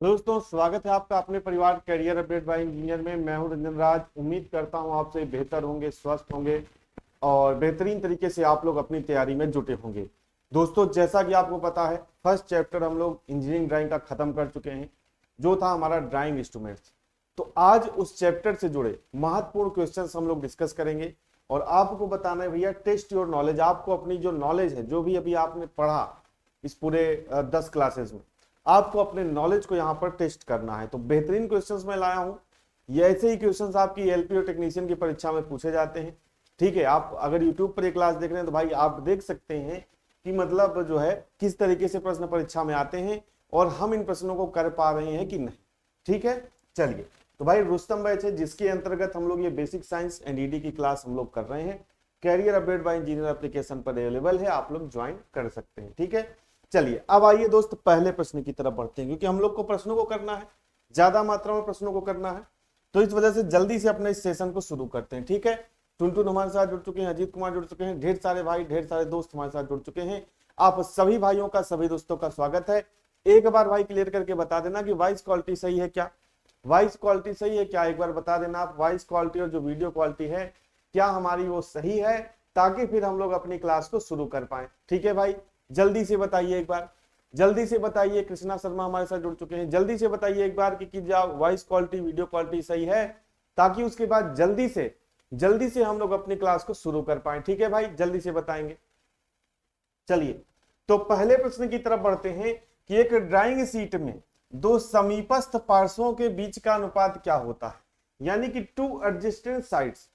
दोस्तों, स्वागत है आपका अपने परिवार करियर अपडेट बाय इंजीनियर में। मैं हूं रंजन राज। उम्मीद करता हूं आपसे बेहतर होंगे, स्वस्थ होंगे और बेहतरीन तरीके से आप लोग अपनी तैयारी में जुटे होंगे। दोस्तों, जैसा कि आपको पता है, फर्स्ट चैप्टर हम लोग इंजीनियरिंग ड्राइंग का खत्म कर चुके हैं, जो था हमारा ड्राइंग इंस्ट्रूमेंट्स। तो आज उस चैप्टर से जुड़े महत्वपूर्ण क्वेश्चंस हम लोग डिस्कस करेंगे और आपको बताना है भैया, टेस्ट योर नॉलेज। आपको अपनी जो नॉलेज है, जो भी अभी आपने पढ़ा इस पूरे 10 क्लासेस में, आपको अपने नॉलेज को यहाँ पर टेस्ट करना है। तो बेहतरीन क्वेश्चंस मैं लाया हूँ। ये ऐसे ही क्वेश्चंस आपकी एलपी और टेक्नीशियन की परीक्षा में पूछे जाते हैं। ठीक है, आप अगर यूट्यूब पर ये क्लास देख रहे हैं तो भाई आप देख सकते हैं कि मतलब जो है किस तरीके से प्रश्न परीक्षा में आते हैं और हम इन प्रश्नों को कर पा रहे हैं कि नहीं। ठीक है, चलिए। तो भाई रुस्तम बैच है, जिसके अंतर्गत हम लोग ये बेसिक साइंस एंड ईडी की क्लास हम लोग कर रहे हैं। Career update by engineer application पर अवेलेबल है, आप लोग ज्वाइन कर सकते हैं। ठीक है, चलिए अब आइए दोस्त, पहले प्रश्न की तरफ बढ़ते हैं, क्योंकि हम लोग को प्रश्नों को करना है, ज्यादा मात्रा में प्रश्नों को करना है। तो इस वजह से जल्दी से अपने इस सेशन को शुरू करते हैं। ठीक है, टुनटुन हमारे साथ जुड़ चुके हैं, अजीत कुमार जुड़ चुके हैं, ढेर सारे भाई, ढेर सारे दोस्त हमारे साथ जुड़ चुके हैं। आप सभी भाइयों का, सभी दोस्तों का स्वागत है। एक बार भाई क्लियर करके बता देना कि वॉइस क्वालिटी सही है क्या, वॉइस क्वालिटी सही है क्या, एक बार बता देना आप। वॉइस क्वालिटी और जो वीडियो क्वालिटी है क्या हमारी वो सही है, ताकि फिर हम लोग अपनी क्लास को शुरू कर पाए। ठीक है भाई, जल्दी से बताइए एक बार, जल्दी से बताइए। कृष्णा शर्मा हमारे साथ जुड़ चुके हैं, जल्दी से बताइए एक बार कि वॉइस क्वालिटी, वीडियो क्वालिटी सही है, ताकि उसके बाद जल्दी से हम लोग अपनी क्लास को शुरू कर पाए। ठीक है भाई, जल्दी से बताएंगे। चलिए, तो पहले प्रश्न की तरफ बढ़ते हैं कि एक ड्राइंग शीट में दो समीपस्थ पार्श्वों के बीच का अनुपात क्या होता है, यानी कि टू एडजेसेंट साइड्स।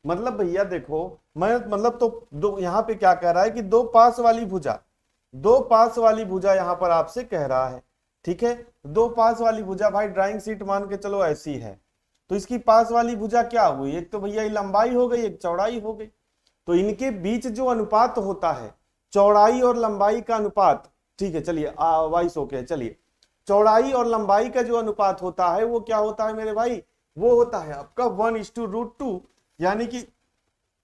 मतलब भैया देखो, मैं मतलब तो दो यहाँ पे क्या कह रहा है कि दो पास वाली भुजा यहां पर आपसे कह रहा है। ठीक है, दो पास वाली भुजा, भाई ड्राइंग शीट मान के चलो ऐसी है, तो इसकी पास वाली भुजा क्या हुई, एक तो भैया लंबाई हो गई, एक चौड़ाई हो गई। तो इनके बीच जो अनुपात होता है, चौड़ाई और लंबाई का अनुपात, ठीक है चलिए, वाइस ओके, चलिए, चौड़ाई और लंबाई का जो अनुपात होता है वो क्या होता है मेरे भाई, वो होता है आपका 1:√2। यानी कि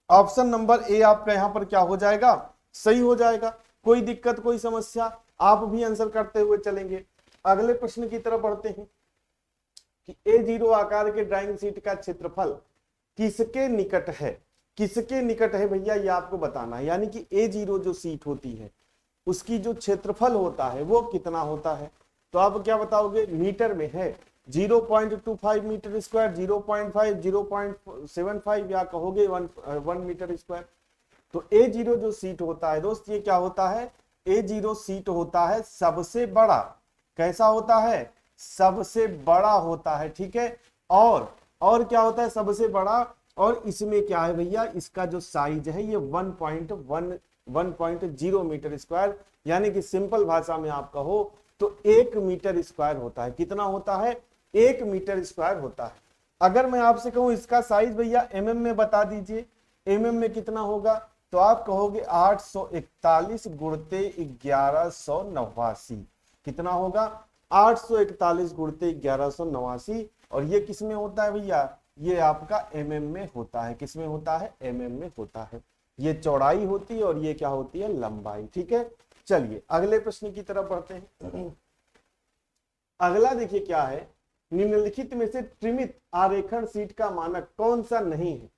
ऑप्शन नंबर ए आपका यहां पर क्या हो जाएगा, सही हो जाएगा। कोई दिक्कत, कोई समस्या, आप भी आंसर करते हुए चलेंगे। अगले प्रश्न की तरफ बढ़ते हैं कि A0 आकार के ड्राइंग शीट का क्षेत्रफल किसके निकट है। किसके निकट है भैया, ये आपको बताना है। यानी कि A0 जो शीट होती है, उसकी जो क्षेत्रफल होता है वो कितना होता है। तो आप क्या बताओगे, मीटर में है 0.25 मीटर स्क्वायर, 0.5, 0.75, या कहोगे 1 मीटर स्क्वायर। तो A0 जो सीट होता है दोस्त, ये क्या होता है, A0 सीट होता है सबसे बड़ा। कैसा होता है, सबसे बड़ा होता है। ठीक है, और क्या होता है, सबसे बड़ा। और इसमें क्या है भैया, इसका जो साइज है ये 1.0 मीटर स्क्वायर, यानी कि सिंपल भाषा में आप कहो तो 1 मीटर स्क्वायर होता है। कितना होता है, 1 मीटर स्क्वायर होता है। अगर मैं आपसे कहूं इसका साइज भैया एमएम में बता दीजिए, एमएम में कितना होगा, तो आप कहोगे 841 गुणते 1189। कितना होगा, 841 गुणते 1189। और ये किस में होता है भैया, ये आपका एमएम में होता है। किस में होता है, एमएम में होता है। ये चौड़ाई होती है और ये क्या होती है, लंबाई। ठीक है, चलिए अगले प्रश्न की तरफ बढ़ते हैं। अगला देखिए क्या है, निम्नलिखित में से त्रिमित आरेखण सीट का मानक कौन सा नहीं है।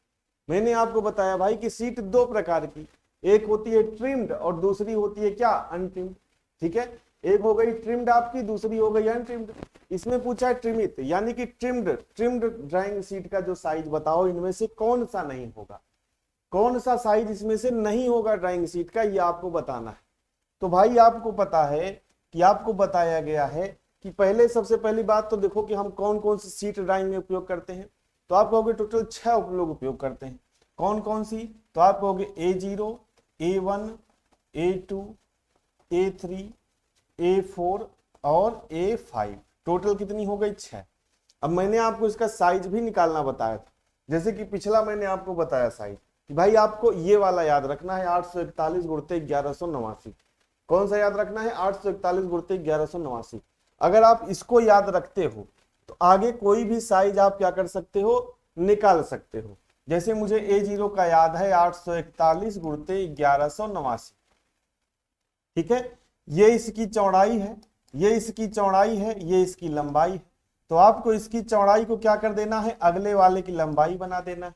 मैंने आपको बताया भाई कि सीट दो प्रकार की, एक होती है ट्रिम्ड और दूसरी होती है क्या, अनट्रिम्ड। ठीक है, एक हो गई ट्रिम्ड आपकी, दूसरी हो गई अनट्रिम्ड। इसमें पूछा है ट्रिमित, यानी कि ट्रिम्ड ड्राइंग सीट का जो साइज बताओ, इनमें से कौन सा नहीं होगा, कौन सा साइज इसमें से नहीं होगा ड्राइंग सीट का, ये आपको बताना है। तो भाई आपको पता है कि आपको बताया गया है कि पहले, सबसे पहली बात तो देखो कि हम कौन कौन सी सीट ड्राइंग में उपयोग करते हैं। तो आप कहोगे टोटल 6 लोग उपयोग करते हैं। कौन कौन सी, तो आप कहोगे A0, A1, A2, A3, A4 और A5। टोटल कितनी हो गई, 6। अब मैंने आपको इसका साइज भी निकालना बताया था, जैसे कि पिछला मैंने आपको बताया साइज कि भाई आपको ये वाला याद रखना है, 841 गुणते 1189। कौन सा याद रखना है, 841 गुणते 1189। अगर आप इसको याद रखते हो तो आगे कोई भी साइज आप क्या कर सकते हो, निकाल सकते हो। जैसे मुझे A0 का याद है 841 गुणते 1189। ठीक है, ये इसकी चौड़ाई है, ये इसकी चौड़ाई है, ये इसकी लंबाई है। तो आपको इसकी चौड़ाई को क्या कर देना है, अगले वाले की लंबाई बना देना है,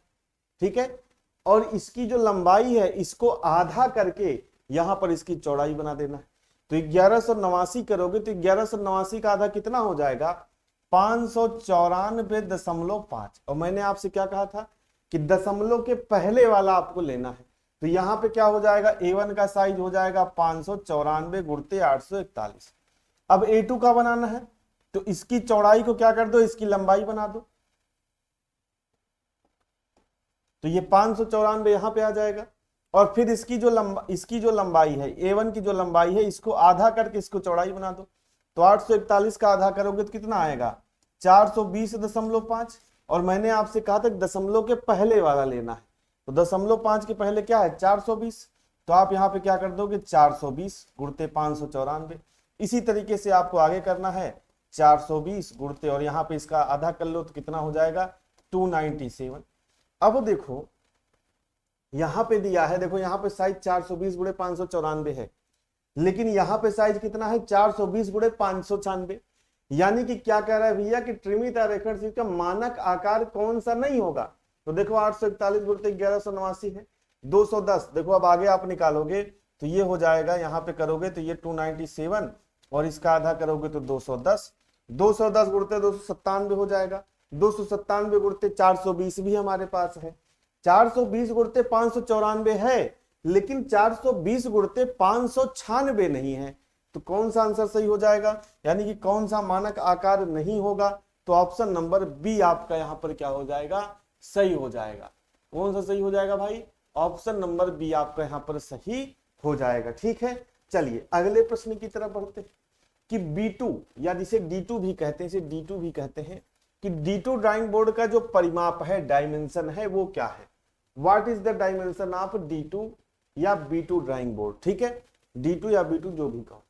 ठीक है। और इसकी जो लंबाई है इसको आधा करके यहां पर इसकी चौड़ाई बना देना है। तो 1189 करोगे तो 1189 का आधा कितना हो जाएगा, 594.5। और मैंने आपसे क्या कहा था कि दशमलव के पहले वाला आपको लेना है। तो यहां पे क्या हो जाएगा, A1 का साइज हो जाएगा 594 गुणते 841। अब A2 का बनाना है तो इसकी चौड़ाई को क्या कर दो, इसकी लंबाई बना दो। तो ये 594 यहां पे आ जाएगा। और फिर इसकी जो लंबाई है, A1 की जो लंबाई है, इसको आधा करके इसको चौड़ाई बना दो। तो 841 का आधा करोगे तो कितना आएगा, 420.5। और मैंने आपसे कहा था दशमलव के पहले वाला लेना है। तो 0.5 के पहले क्या है, 420। तो आप यहाँ पे क्या कर दोगे, 420 गुणते 594। इसी तरीके से आपको आगे करना है, 420 गुणते, और यहाँ पे इसका आधा कर लो तो कितना हो जाएगा, 297। अब देखो यहां पे दिया है, देखो यहां पे साइज 420 गुणे 594 है, लेकिन यहां पे साइज कितना है, 420 गुणे 596। यानी कि क्या कह रहा है भैया कि त्रिमित आरेखण शीट का मानक आकार कौन सा नहीं होगा। तो देखो 841 गुणित 1189 है, 210। देखो अब आगे आप निकालोगे तो ये हो जाएगा, यहां पे करोगे तो ये 297 और इसका आधा करोगे तो 210। 210 गुणते 297 हो जाएगा। 297 गुणते 420 भी हमारे पास है। 420 गुणते 594 है, लेकिन 420 गुणते 596 नहीं है। तो कौन सा आंसर सही हो जाएगा, यानी कि कौन सा मानक आकार नहीं होगा। तो ऑप्शन नंबर बी आपका यहां पर क्या हो जाएगा, सही हो जाएगा। कौन सा सही हो जाएगा भाई, ऑप्शन नंबर बी आपका यहां पर सही हो जाएगा। ठीक है, चलिए अगले प्रश्न की तरफ बढ़ते हैं कि B2 या जिसे D2 भी कहते हैं, इसे D2 भी कहते हैं, कि D2 ड्राइंग बोर्ड का जो परिमाप है, डायमेंशन है, वो क्या है। What is the dimension of D2 या B2 ड्राइंग बोर्ड। ठीक है, D2 या B2 जो भी कहो।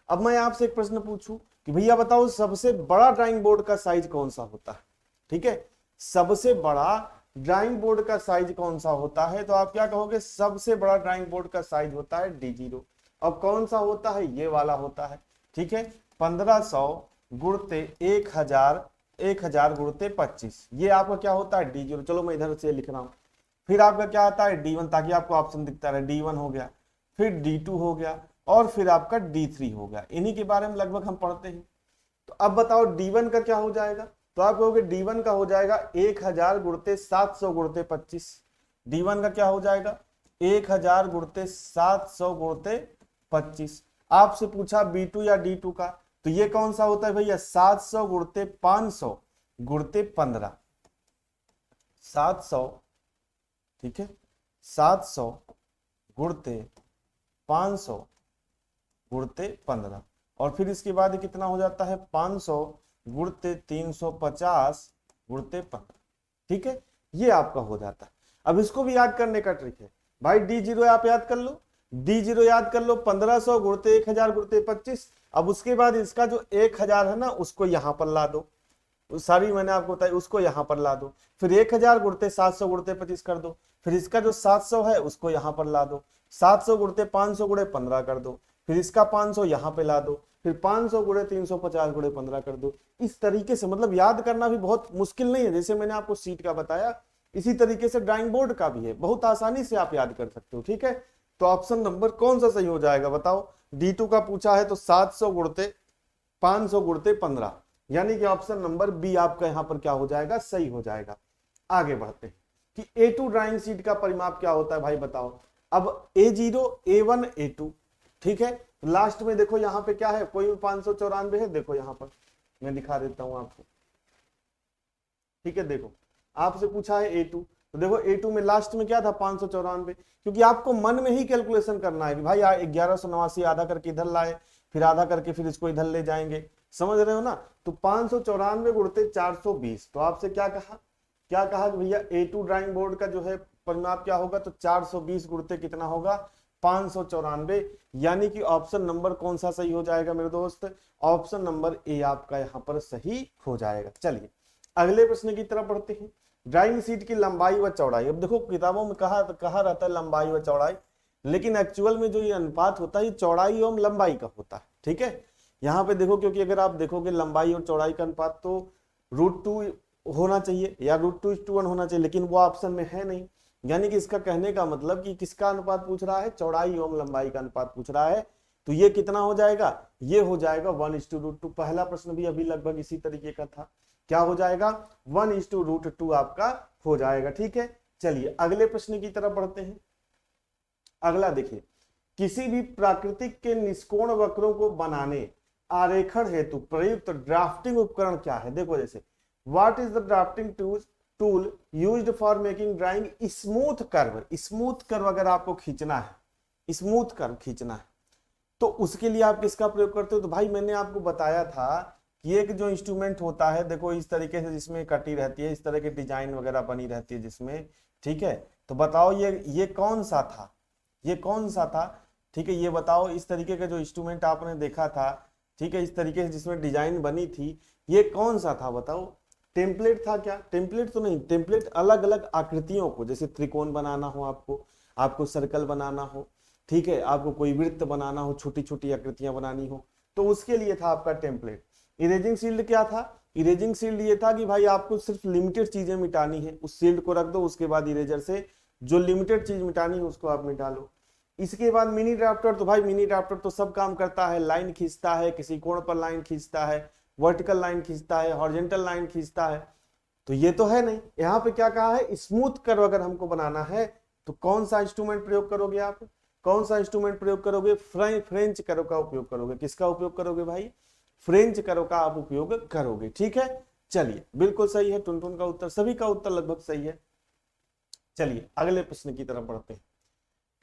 अब मैं आपसे एक प्रश्न पूछूं कि भैया बताओ सबसे बड़ा ड्राइंग बोर्ड का साइज कौन सा होता है। ठीक है, सबसे बड़ा ड्राइंग बोर्ड का साइज कौन सा होता है, तो आप क्या कहोगे, सबसे बड़ा ड्राइंग बोर्ड का साइज होता है D0। अब कौन सा होता है, ये वाला होता है। ठीक है, 1500 गुणते 1000 गुणते 25, ये आपका क्या होता है D0। चलो मैं इधर से लिख रहा हूं। फिर आपका क्या आता है D1, ताकि आपको ऑप्शन दिखता रहे। D1 हो गया, फिर D2 हो गया, और फिर आपका D3 हो गया। इन्हीं के बारे में लगभग हम पढ़ते हैं। तो अब बताओ D1 का क्या हो जाएगा, तो आप कहोगे D1 का हो जाएगा 1000 गुणते 700 गुणते 25। D1 का क्या हो जाएगा, 1000 गुणते 700 गुणते 25। आपसे पूछा B2 या D2 का, तो ये कौन सा होता है भैया, 700 गुणते 500 गुणते 15। 700, ठीक है, 700 गुणते 500 गुणते 15, और फिर इसके बाद कितना हो जाता है, 500 गुणते 350 गुणते 15। ठीक है, ये आपका हो जाता है। अब इसको भी याद करने का ट्रिक है भाई, D0 आप याद कर लो, D0 याद कर लो, 1500 गुणते 1000 गुणते 25। अब उसके बाद इसका जो 1000 है ना, उसको यहां पर ला दो, सारी मैंने आपको बताई, उसको यहां पर ला दो। फिर 1000 गुणते 700 गुणते 25 कर दो। फिर इसका जो 700 है उसको यहां पर ला दो। 700 गुणते 500 गुणे 15 कर दो। फिर इसका 500 यहां पे ला दो। फिर 500 गुणे 350 गुणे 15 कर दो। इस तरीके से मतलब याद करना भी बहुत मुश्किल नहीं है, जैसे मैंने आपको सीट का बताया, इसी तरीके से ड्राइंग बोर्ड का भी है, बहुत आसानी से आप याद कर सकते हो। ठीक है, तो ऑप्शन नंबर कौन सा सही हो जाएगा बताओ। D2 का पूछा है तो 700 गुणते 500 गुणते 15, यानी कि ऑप्शन नंबर बी आपका यहां पर क्या हो जाएगा, सही हो जाएगा। आगे बढ़ते हैं कि A2 ड्राइंग शीट का परिमाप क्या होता है भाई बताओ। अब A0, A1, A2, ठीक है, लास्ट में देखो यहां पे क्या है, कोई भी 594 है, देखो यहां पर मैं दिखा देता हूं आपको। ठीक है, देखो आपसे पूछा है A2, तो देखो A2 में लास्ट में क्या था, 594, क्योंकि आपको मन में ही कैलकुलेशन करना है कि भाई 1189 आधा करके इधर लाए, फिर आधा करके फिर इसको इधर ले जाएंगे, समझ रहे हो ना। तो 594 गुणते 420, तो आपसे क्या कहा कि भैया A2 ड्राइंग बोर्ड का जो है परिमाप क्या होगा, तो 420 गुणते कितना होगा, 594, यानी कि ऑप्शन नंबर कौन सा सही हो जाएगा मेरे दोस्त, ऑप्शन नंबर ए आपका यहां पर सही हो जाएगा। चलिए अगले प्रश्न की तरफ बढ़ते हैं। ड्राइंग शीट की लंबाई व चौड़ाई। अब देखो किताबों में कहा रहता है लंबाई व चौड़ाई, लेकिन एक्चुअल में जो ये अनुपात होता है ये चौड़ाई एवं लंबाई का होता है। ठीक है, यहाँ पे देखो, क्योंकि अगर आप देखोगे लंबाई और चौड़ाई का अनुपात तो √2 होना चाहिए या √2:1 होना चाहिए, लेकिन वो ऑप्शन में है नहीं। यानी कि इसका कहने का मतलब कि किसका अनुपात पूछ रहा है, चौड़ाई एवं लंबाई का अनुपात पूछ रहा है। तो ये कितना हो जाएगा, ये हो जाएगा 1:√2। पहला प्रश्न भी अभी लगभग इसी तरीके का था, क्या हो जाएगा 1:√2 आपका हो जाएगा। ठीक है, चलिए अगले प्रश्न की तरफ बढ़ते हैं। अगला देखिए, किसी भी प्राकृतिक के निष्कोण वक्रों को बनाने आरेखण हेतु प्रयुक्त ड्राफ्टिंग उपकरण क्या है। देखो जैसे what is the drafting tool used for making drawing smooth curve. Smooth curve अगर आपको खींचना है, स्मूथ कर्व खींचना है, तो उसके लिए आप किसका प्रयोग करते हो। तो भाई मैंने आपको बताया था कि एक जो इंस्ट्रूमेंट होता है, देखो इस तरीके से जिसमें कटी रहती है, इस तरह की डिजाइन वगैरह बनी रहती है जिसमें, ठीक है। तो बताओ ये कौन सा था, ये कौन सा था, ठीक है, ये बताओ। इस तरीके का जो इंस्ट्रूमेंट आपने देखा था, ठीक है, इस तरीके से जिसमें डिजाइन बनी थी, ये कौन सा था बताओ। टेम्पलेट था क्या, टेम्पलेट तो नहीं। टेम्पलेट अलग अलग आकृतियों को, जैसे त्रिकोण बनाना हो आपको, आपको सर्कल बनाना हो, ठीक है, आपको कोई वृत्त बनाना हो, छोटी छोटी आकृतियां बनानी हो, तो उसके लिए था आपका टेम्पलेट। इरेजिंग शील्ड क्या था, इरेजिंग शील्ड ये था कि भाई आपको सिर्फ लिमिटेड चीजें मिटानी है, उस शील्ड को रख दो, उसके बाद इरेजर से जो लिमिटेड चीज मिटानी है उसको आप मिटा लो। इसके बाद मिनी ड्राफ्टर, तो भाई मिनी ड्राफ्टर तो सब काम करता है, लाइन खींचता है, किसी कोण पर लाइन खींचता है, वर्टिकल लाइन खींचता है, हॉरिजॉन्टल लाइन खींचता है। तो ये तो है नहीं। यहाँ पे क्या कहा है, स्मूथ कर्व अगर हमको बनाना है तो कौन सा इंस्ट्रूमेंट प्रयोग करोगे आप, कौन सा इंस्ट्रूमेंट प्रयोग करोगे, फ्रेंच कर्व का उपयोग करोगे। किसका उपयोग करोगे भाई, फ्रेंच कर्व का आप उपयोग करोगे। ठीक है, चलिए बिल्कुल सही है, टुनटुन का उत्तर, सभी का उत्तर लगभग सही है। चलिए अगले प्रश्न की तरफ बढ़ते हैं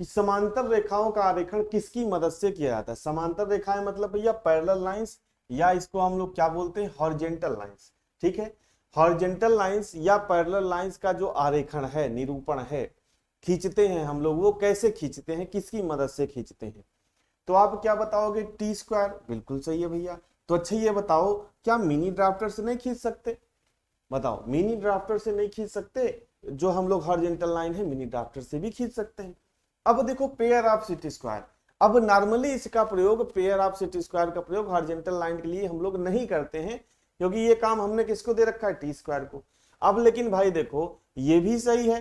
कि समांतर रेखाओं का आरेखण किसकी मदद से किया जाता है। समांतर रेखाएं मतलब भैया पैरेलल लाइंस, या इसको हम लोग क्या बोलते हैं, हॉरिजॉन्टल लाइंस। ठीक है, हॉरिजॉन्टल लाइंस या पैरेलल लाइंस का जो आरेखण है, निरूपण है, खींचते हैं हम लोग, वो कैसे खींचते हैं, किसकी मदद से खींचते हैं। तो आप क्या बताओगे, T²। बिल्कुल सही है भैया। तो अच्छा ये बताओ, क्या मिनी ड्राफ्टर से नहीं खींच सकते, बताओ, मिनी ड्राफ्टर से नहीं खींच सकते। जो हम लोग हॉरिजॉन्टल लाइन है मिनी ड्राफ्टर से भी खींच सकते हैं। अब देखो पेयर ऑफ T², अब नॉर्मली इसका प्रयोग, पेयर ऑफ T² का प्रयोग हॉरिजॉन्टल लाइन के लिए हम लोग नहीं करते हैं, क्योंकि ये काम हमने किसको दे रखा है, T² को। अब लेकिन भाई देखो ये भी सही है,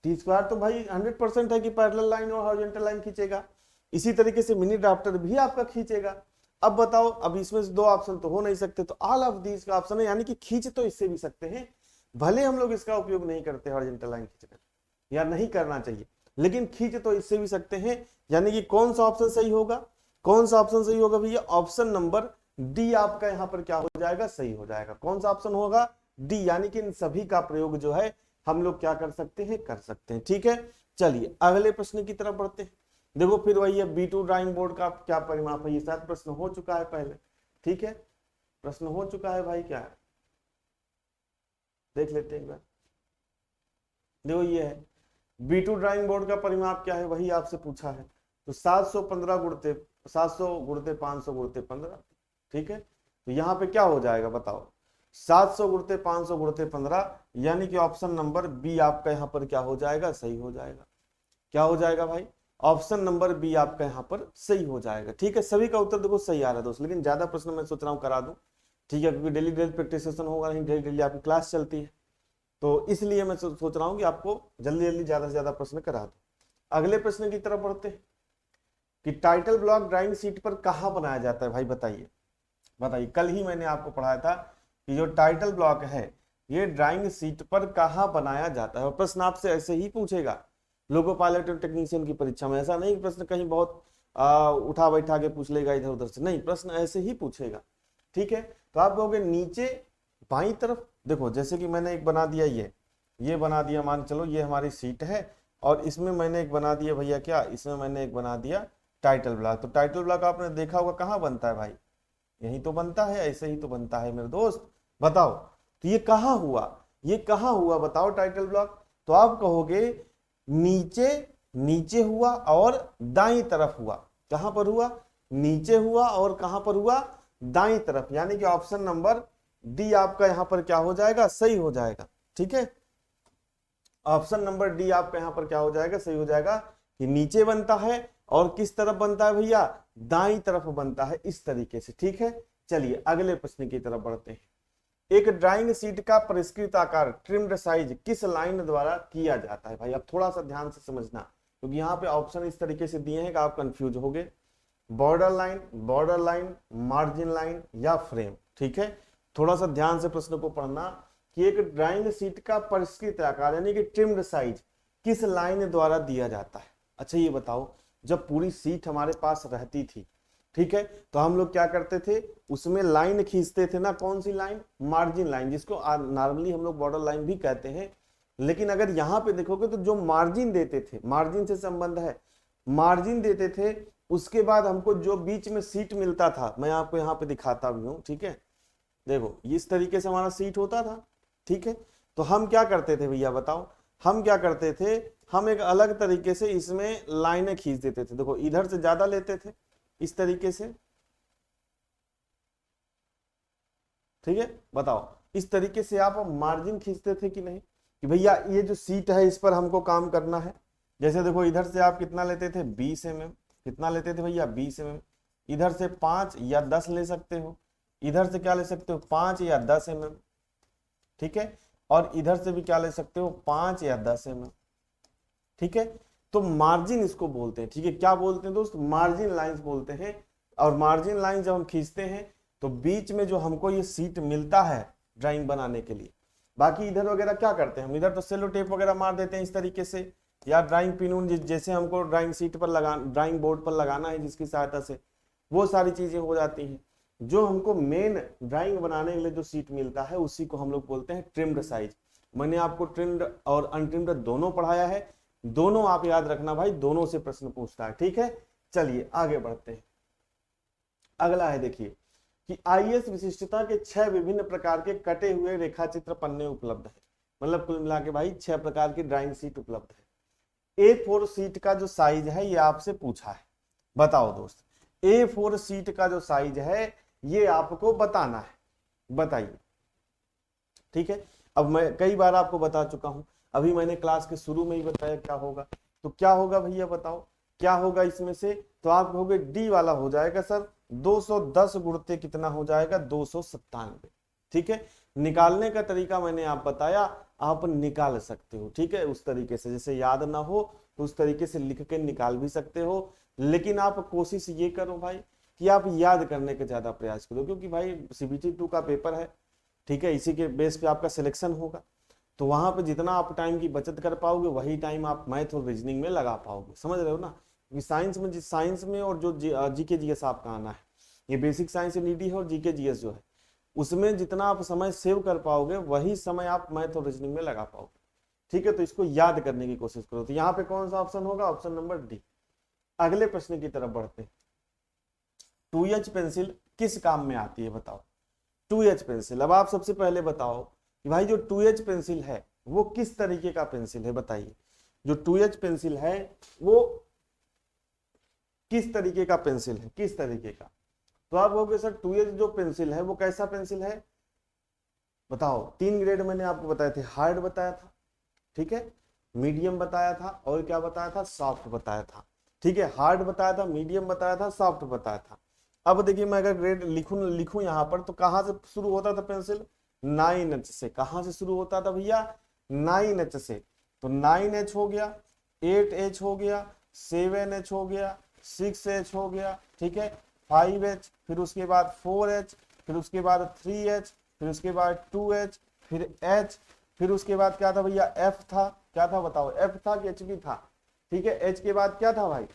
T² तो भाई 100% है कि पैरेलल लाइन और हॉरिजॉन्टल लाइन खींचेगा, इसी तरीके से मिनी ड्राफ्टर भी आपका खींचेगा। अब बताओ, अब इसमें से दो ऑप्शन तो हो नहीं सकते, तो ऑल ऑफ दीज का ऑप्शन है, यानी कि खींच तो इससे भी सकते हैं, भले हम लोग इसका उपयोग नहीं करते हॉरिजॉन्टल लाइन खींचकर, या नहीं करना चाहिए, लेकिन खींच तो इससे भी सकते हैं। यानी कि कौन सा ऑप्शन सही होगा, कौन सा ऑप्शन सही होगा भैया, ऑप्शन नंबर डी आपका यहाँ पर क्या हो जाएगा, सही हो जाएगा। कौन सा ऑप्शन होगा, डी, यानी कि इन सभी का प्रयोग जो है हम लोग क्या कर सकते हैं, कर सकते हैं। ठीक है, चलिए अगले प्रश्न की तरफ बढ़ते हैं। देखो फिर वही है, B2 ड्राइंग बोर्ड का क्या परिमाप है, ये शायद प्रश्न हो चुका है पहले। ठीक है, प्रश्न हो चुका है भाई, क्या है देख लेते हैं एक बार। देखो ये है, B2 ड्राइंग बोर्ड का परिमाप क्या है, वही आपसे पूछा है। तो 715 गुणते 700 गुणते 500 गुणते 15। ठीक है, तो यहाँ पे क्या हो जाएगा बताओ, 700 गुणते 500 गुणते 15, यानी कि ऑप्शन नंबर बी आपका यहाँ पर क्या हो जाएगा, सही हो जाएगा। क्या हो जाएगा भाई, ऑप्शन नंबर बी आपका यहाँ पर सही हो जाएगा। ठीक है, सभी का उत्तर देखो सही आ रहा है दोस्त, लेकिन ज्यादा प्रश्न मैं सोच रहा हूँ करा दूं, ठीक है, क्योंकि डेली डेली प्रैक्टिस सेशन होगा नहीं, डेली डेली आपकी क्लास चलती है, तो इसलिए मैं सोच रहा हूँ कि आपको जल्दी जल्दी ज्यादा से ज्यादा प्रश्न करा दूं। अगले प्रश्न की तरफ बढ़ते हैं कि टाइटल ब्लॉक ड्राइंग शीट पर कहाँ बनाया जाता है भाई, बताइए बताइए। कल ही मैंने आपको पढ़ाया था कि जो टाइटल ब्लॉक है ये ड्राइंग शीट पर कहाँ बनाया जाता है, और प्रश्न आपसे ऐसे ही पूछेगा लोको पायलट और टेक्नीशियन की परीक्षा में। ऐसा नहीं प्रश्न कहीं बहुत उठा बैठा के पूछ लेगा इधर उधर से, नहीं, प्रश्न ऐसे ही पूछेगा। ठीक है, तो आप कहोगे नीचे बाईं तरफ, देखो जैसे कि मैंने एक बना दिया, ये बना दिया, मान चलो ये हमारी सीट है, और इसमें मैंने एक बना दिया भैया, क्या, इसमें मैंने एक बना दिया टाइटल ब्लॉक। तो टाइटल ब्लॉक आपने देखा होगा कहाँ बनता है भाई, यही तो बनता है, ऐसे ही तो बनता है मेरे दोस्त। बताओ तो ये कहाँ हुआ, ये कहाँ हुआ बताओ टाइटल ब्लॉक। तो आप कहोगे नीचे, नीचे हुआ और दाईं तरफ हुआ। कहां पर हुआ, नीचे हुआ और कहां पर हुआ, दाईं तरफ, यानी कि ऑप्शन नंबर डी आपका यहां पर क्या हो जाएगा, सही हो जाएगा। ठीक है, ऑप्शन नंबर डी आपका यहां पर क्या हो जाएगा, सही हो जाएगा, कि नीचे बनता है और किस तरफ बनता है भैया, दाईं तरफ बनता है, इस तरीके से। ठीक है, चलिए अगले प्रश्न की तरफ बढ़ते हैं। एक ड्राइंग शीट का परिष्कृत आकार ट्रिम्ड साइज किस लाइन द्वारा किया जाता है। भाई अब थोड़ा सा ध्यान से समझना, क्योंकि यहाँ पे ऑप्शन इस तरीके से दिए हैं कि आप कंफ्यूज हो गए। बॉर्डर लाइन, मार्जिन लाइन या फ्रेम। ठीक है, थोड़ा सा ध्यान से प्रश्न को पढ़ना कि एक ड्राइंग शीट का परिष्कृत आकार यानी कि ट्रिम्ड साइज किस लाइन द्वारा दिया जाता है। अच्छा ये बताओ, जब पूरी शीट हमारे पास रहती थी, ठीक है, तो हम लोग क्या करते थे, उसमें लाइन खींचते थे ना, कौन सी लाइन, मार्जिन लाइन, जिसको नॉर्मली हम लोग बॉर्डर लाइन भी कहते हैं। लेकिन अगर यहाँ पे देखोगे तो जो मार्जिन देते थे, मार्जिन से संबंध है, मार्जिन देते थे, उसके बाद हमको जो बीच में सीट मिलता था, मैं आपको यहाँ पे दिखाता भी हूँ। ठीक है, देखो इस तरीके से हमारा सीट होता था। ठीक है, तो हम क्या करते थे भैया बताओ, हम क्या करते थे, हम एक अलग तरीके से इसमें लाइनें खींच देते थे। देखो इधर से ज्यादा लेते थे इस तरीके से। ठीक है, बताओ इस तरीके से आप मार्जिन खींचते थे कि नहीं, कि भैया ये जो सीट है इस पर हमको काम करना है। जैसे देखो इधर से आप कितना लेते थे, 20 mm, कितना लेते थे भैया, 20 mm। इधर से 5 या 10 ले सकते हो, इधर से क्या ले सकते हो, 5 या 10 mm। ठीक है, और इधर से भी क्या ले सकते हो, 5 या 10 mm। ठीक है, तो मार्जिन इसको बोलते हैं। ठीक है, क्या बोलते हैं दोस्त, मार्जिन लाइंस बोलते हैं। और मार्जिन लाइन जब हम खींचते हैं तो बीच में जो हमको ये सीट मिलता है ड्राइंग बनाने के लिए, बाकी इधर वगैरह क्या करते हैं हम, इधर तो सेलो टेप वगैरह मार देते हैं इस तरीके से, या ड्राइंग पिनून जैसे हमको ड्राइंग सीट पर लगा, ड्राइंग बोर्ड पर लगाना है जिसकी सहायता से, वो सारी चीजें हो जाती हैं। जो हमको मेन ड्राइंग बनाने के लिए जो सीट मिलता है उसी को हम लोग बोलते हैं ट्रिम्ड साइज। मैंने आपको ट्रिम्ड और अनट्रिम्ड दोनों पढ़ाया है, दोनों आप याद रखना भाई, दोनों से प्रश्न पूछता है। ठीक है, चलिए आगे बढ़ते हैं। अगला है देखिए कि आईएएस विशिष्टता के 6 विभिन्न प्रकार के कटे हुए रेखाचित्र पन्ने उपलब्ध है। मतलब कुल मिला के भाई 6 प्रकार की ड्राइंग शीट उपलब्ध है। A4 शीट का जो साइज है ये आपसे पूछा है, बताओ दोस्त, A4 शीट का जो साइज है ये आपको बताना है, बताइए। ठीक है, अब मैं कई बार आपको बता चुका हूं, अभी मैंने क्लास के शुरू में ही बताया क्या होगा। तो क्या होगा भैया बताओ, क्या होगा इसमें से, तो आप कहोगे डी वाला हो जाएगा सर, 210 गुणते कितना हो जाएगा, 297। ठीक है, निकालने का तरीका मैंने आप बताया, आप निकाल सकते हो। ठीक है, उस तरीके से, जैसे याद ना हो तो उस तरीके से लिख के निकाल भी सकते हो, लेकिन आप कोशिश ये करो भाई कि आप याद करने का ज्यादा प्रयास करो, क्योंकि भाई CBT 2 का पेपर है। ठीक है, इसी के बेस पे आपका सिलेक्शन होगा, तो वहां पे जितना आप टाइम की बचत कर पाओगे वही टाइम आप मैथ और रीजनिंग में लगा पाओगे, समझ रहे हो ना। क्योंकि साइंस में और जो जीके जीएस आपका आना है, ये बेसिक साइंस नीडी है और जीके जीएस जो है, उसमें जितना आप समय सेव कर पाओगे वही समय आप मैथ और रीजनिंग में लगा पाओगे। ठीक है, तो इसको याद करने की कोशिश करो। तो यहाँ पे कौन सा ऑप्शन होगा, ऑप्शन नंबर डी। अगले प्रश्न की तरफ बढ़ते हैं। 2H पेंसिल किस काम में आती है बताओ। 2H पेंसिल, अब आप सबसे पहले बताओ कि भाई जो 2H पेंसिल है वो किस तरीके का पेंसिल है, बताइए। जो 2H पेंसिल है वो किस तरीके का पेंसिल है, किस तरीके का। तो आप कहोगे सर 2H जो पेंसिल है वो कैसा पेंसिल है, बताओ। 3 ग्रेड मैंने आपको बताए थे, हार्ड बताया था, ठीक है, मीडियम बताया था, और क्या बताया था, सॉफ्ट बताया था। ठीक है, हार्ड बताया था, मीडियम बताया था, सॉफ्ट बताया था। अब देखिए मैं अगर ग्रेड लिखूं यहाँ पर, तो कहां से शुरू होता था पेंसिल, 9H से। कहां से शुरू होता था भैया, 9H से। तो 9H हो गया, 8H हो गया, 7H हो गया, 6H हो गया, ठीक है, 5H, फिर उसके बाद 4H, फिर उसके बाद 3H, फिर उसके बाद 2H, फिर H, फिर उसके बाद क्या था भैया, F था। क्या था बताओ, F था कि HB था। ठीक है, H के बाद क्या था भाई,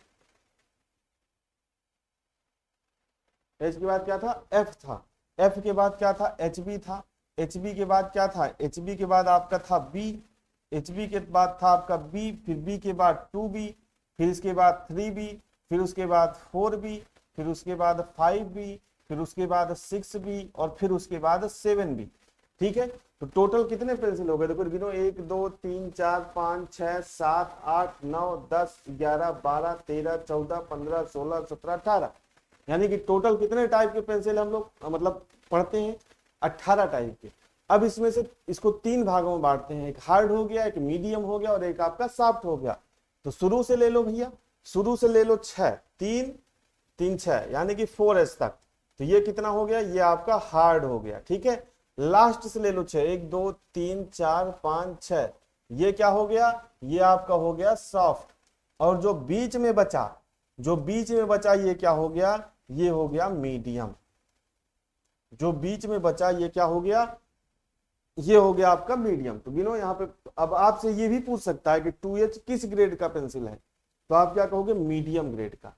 H के बाद क्या था, F था। F के बाद क्या था, HB था। HB के बाद क्या था, HB के बाद आपका था B। HB के बाद था आपका B, फिर B के बाद 2B, फिर इसके बाद 3B, फिर उसके बाद 4B, फिर उसके बाद 5B, फिर उसके बाद 6B, और फिर उसके बाद 7B। ठीक है, तो टोटल कितने पेंसिल हो गए, देखो गिनो, 1 2 3 4 5 6 7 8 9 10 11 12 13 14 15 16 17 18, यानी कि टोटल कितने टाइप के पेंसिल हम लोग मतलब पढ़ते हैं, 18 टाइप के। अब इसमें से इसको 3 भागों में बांटते हैं, एक हार्ड हो गया, एक मीडियम हो गया, और एक आपका सॉफ्ट हो गया। तो शुरू से ले लो भैया, शुरू से ले लो 6, 3 3 6 यानी कि 4s तक, तो ये कितना हो गया, ये आपका हार्ड हो गया। ठीक है, लास्ट से ले लो 6, 1 2 3 4 5 6, ये क्या हो गया, ये आपका हो गया सॉफ्ट। और जो बीच में बचा, जो बीच में बचा ये क्या हो गया, ये हो गया मीडियम। जो बीच में बचा ये क्या हो गया, ये हो गया आपका मीडियम। तो गिनो यहाँ पे, अब आपसे ये भी पूछ सकता है कि 2H किस ग्रेड का पेंसिल है, तो आप क्या कहोगे, मीडियम ग्रेड का।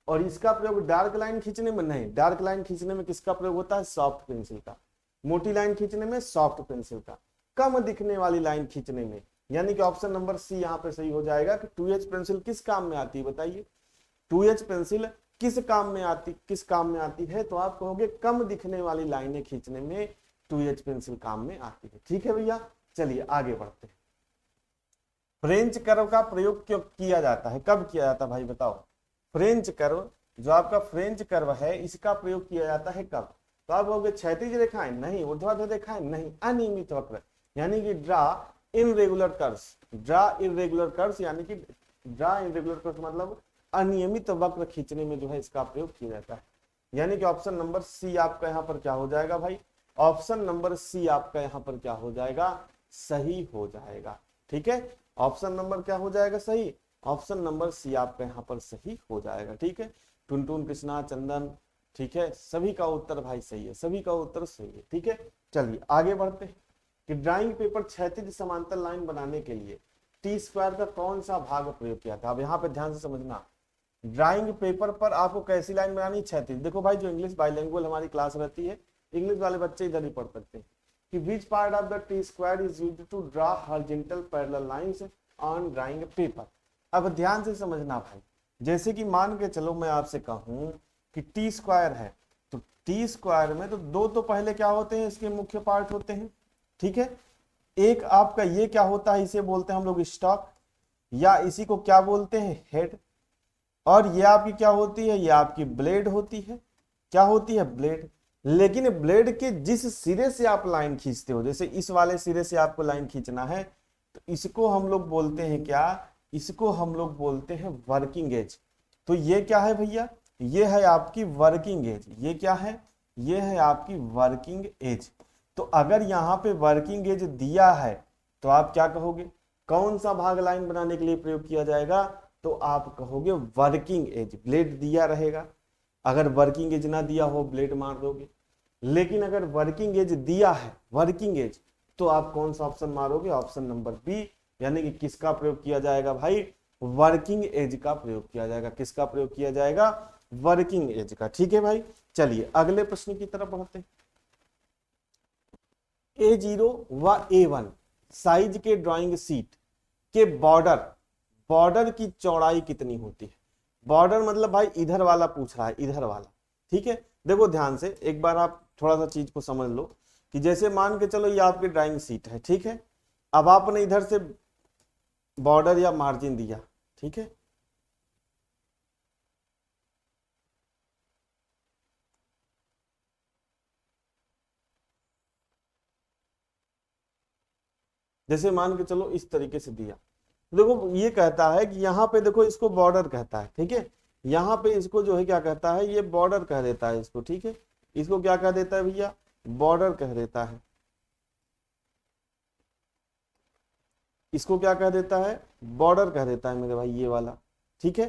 और इसका प्रयोग डार्क लाइन खींचने में नहीं, डार्क लाइन खींचने में किसका प्रयोग होता है, सॉफ्ट पेंसिल का। मोटी लाइन खींचने में सॉफ्ट पेंसिल का। कम दिखने वाली लाइन खींचने में, यानी कि ऑप्शन नंबर सी यहाँ पे सही हो जाएगा कि 2H पेंसिल किस काम में आती है, बताइए 2H पेंसिल किस काम में आती है, तो आप कहोगे कम दिखने वाली लाइनें खींचने में 2H पेंसिल काम में आती है। ठीक है भैया, चलिए आगे बढ़ते हैं। फ्रेंच कर्व का प्रयोग क्यों किया जाता है, कब किया जाता है भाई बताओ। फ्रेंच कर्व, जो आपका फ्रेंच कर्व है, इसका प्रयोग किया जाता है कब, तो आप कहोगे क्षैतिज रेखाएं नहीं, ऊर्ध्वाधर रेखाएं नहीं, अनियमित वक्र यानी कि draw irregular curves. Draw irregular curves यानी कि ड्रा इरेगुलर कर्व्स मतलब अनियमित वक्र खींचने में जो है इसका प्रयोग किया जाता है। यानी कि ऑप्शन नंबर सी आपका यहाँ पर क्या हो जाएगा भाई, ऑप्शन नंबर सी आपका यहाँ पर क्या हो जाएगा, सही हो जाएगा। ठीक है, ऑप्शन नंबर क्या हो जाएगा, सही, ऑप्शन नंबर सी आपका यहाँ पर सही हो जाएगा। ठीक है, टुनटुन कृष्णा चंदन, ठीक है, सभी का उत्तर भाई सही है, सभी का उत्तर सही है। ठीक है, चलिए आगे बढ़ते हैं कि ड्राइंग पेपर क्षैतिज समांतर लाइन बनाने के लिए टी स्क्वायर का कौन सा भाग प्रयोग किया था। अब यहाँ पे ध्यान से समझना, ड्राइंग पेपर पर आपको कैसी लाइन बनानी, क्षैतिज। देखो भाई, जो इंग्लिश बाइलिंगुअल हमारी क्लास रहती है, इंग्लिश वाले बच्चे इधर ही पढ़ सकते हैं कि which part of the T square is used to draw horizontal parallel lines on drawing paper. अब ध्यान से समझना भाई, जैसे कि मान के चलो मैं आपसे कहूं कि टी स्क्वायर है, तो टी स्क्वायर में तो दो तो पहले क्या होते हैं, इसके मुख्य पार्ट होते हैं। ठीक है, एक आपका ये क्या होता है, इसे बोलते हैं हम लोग स्टॉक, या इसी को क्या बोलते हैं, हेड। और ये आपकी क्या होती है, ये आपकी ब्लेड होती है। क्या होती है, ब्लेड। लेकिन ब्लेड के जिस सिरे से आप लाइन खींचते हो, जैसे इस वाले सिरे से आपको लाइन खींचना है, तो इसको हम लोग बोलते हैं क्या, इसको हम लोग बोलते हैं वर्किंग एज। तो ये क्या है भैया, ये है आपकी वर्किंग एज। ये क्या है, ये है आपकी वर्किंग एज। तो अगर यहाँ पे वर्किंग एज दिया है तो आप क्या कहोगे, कौन सा भाग लाइन बनाने के लिए प्रयोग किया जाएगा, तो आप कहोगे वर्किंग एज। ब्लेड दिया रहेगा, अगर वर्किंग एज ना दिया हो ब्लेड मार दोगे। लेकिन अगर वर्किंग एज दिया है, वर्किंग एज, तो आप कौन सा ऑप्शन मारोगे, ऑप्शन नंबर बी, यानी कि किसका प्रयोग किया जाएगा भाई, वर्किंग एज का प्रयोग किया जाएगा। किसका प्रयोग किया जाएगा, वर्किंग एज का। ठीक है भाई, चलिए अगले प्रश्न की तरफ बढ़ते हैं। A0 व A1 साइज के ड्राइंग शीट के बॉर्डर, बॉर्डर की चौड़ाई कितनी होती है। बॉर्डर मतलब भाई इधर वाला पूछ रहा है, इधर वाला। ठीक है, देखो ध्यान से एक बार आप थोड़ा सा चीज को समझ लो कि जैसे मान के चलो ये आपकी ड्राइंग शीट है। ठीक है, अब आपने इधर से बॉर्डर या मार्जिन दिया। ठीक है, जैसे मान के चलो इस तरीके से दिया, देखो ये कहता है कि यहाँ पे देखो इसको बॉर्डर कहता है। ठीक है, यहाँ पे इसको जो है क्या कहता है, ये बॉर्डर कह देता है इसको। ठीक है, इसको क्या कह देता है भैया, बॉर्डर कह देता है। इसको क्या कह देता है, बॉर्डर कह देता है मेरे भाई, ये वाला। ठीक है,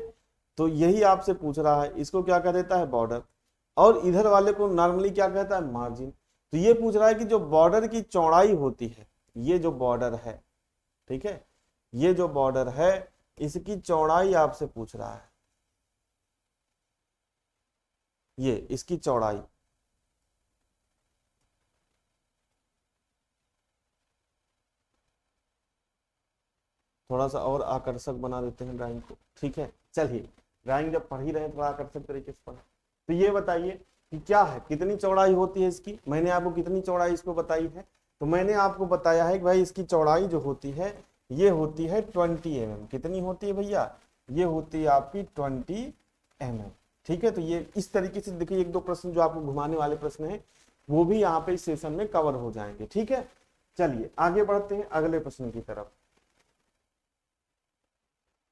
तो यही आपसे पूछ रहा है, इसको क्या कह देता है, बॉर्डर। और इधर वाले को नॉर्मली क्या कहता है, मार्जिन। तो ये पूछ रहा है कि जो बॉर्डर की चौड़ाई होती है, ये जो बॉर्डर है, ठीक है, ये जो बॉर्डर है इसकी चौड़ाई आपसे पूछ रहा है, ये इसकी चौड़ाई। थोड़ा सा और आकर्षक बना देते हैं ड्राइंग को। ठीक है, चलिए ड्राइंग जब पढ़ ही रहे हैं थोड़ा आकर्षक तरीके से पढ़े। तो ये बताइए कि क्या है, कितनी चौड़ाई होती है इसकी। मैंने आपको कितनी चौड़ाई इसको बताई है, तो मैंने आपको बताया है कि भाई इसकी चौड़ाई जो होती है ये होती है 20 mm। कितनी होती है भैया, ये होती है आपकी 20 mm। ठीक है, तो ये इस तरीके से देखिए, एक दो प्रश्न जो आपको घुमाने वाले प्रश्न है वो भी यहाँ पे इस सेशन में कवर हो जाएंगे। ठीक है, चलिए आगे बढ़ते हैं अगले प्रश्न की तरफ।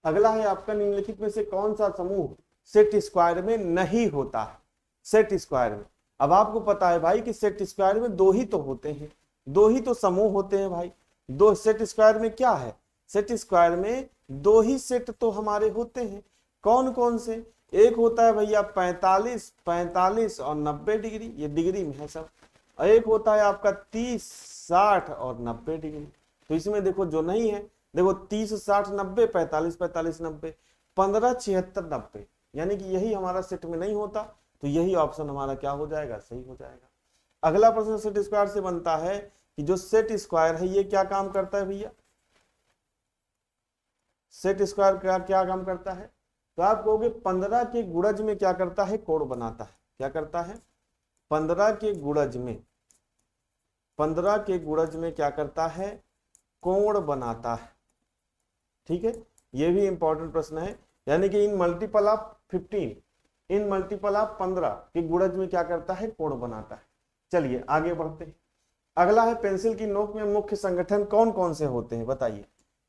अगला है आपका निम्नलिखित में से कौन सा समूह सेट स्क्वायर में नहीं होता है? सेट स्क्वायर में, अब आपको पता है भाई कि सेट स्क्वायर में दो ही तो होते हैं, दो ही तो समूह होते हैं भाई। दो सेट स्क्वायर में क्या है, सेट स्क्वायर में दो ही सेट तो हमारे होते हैं। कौन कौन से? एक होता है भैया 45, 45 और 90 डिग्री, ये डिग्री में है सब। और एक होता है आपका 30, 60 और 90 डिग्री। तो इसमें देखो जो नहीं है, देखो 30, 60, 90, 45, 45, 90, 15, 76, 90, यानी कि यही हमारा सेट में नहीं होता। तो यही ऑप्शन हमारा क्या हो जाएगा, सही हो जाएगा। अगला प्रश्न सेट स्क्वायर से बनता है कि जो सेट स्क्वायर है ये क्या काम करता है भैया? सेट स्क्वायर क्या क्या काम करता है? तो आप कहोगे 15 के गुणज में क्या करता है, कोण बनाता है। क्या करता है? 15 के गुणज में, 15 के गुणज में क्या करता है, कोण बनाता है। ठीक है, ये भी इंपॉर्टेंट प्रश्न है। यानी कि इन multiple of 15, in multiple of 15 के गुणज में क्या करता है, कोण बनाता है। चलिए आगे बढ़ते हैं। अगला है पेंसिल की नोक में मुख्य संगठन कौन कौन से होते हैं, बताइए।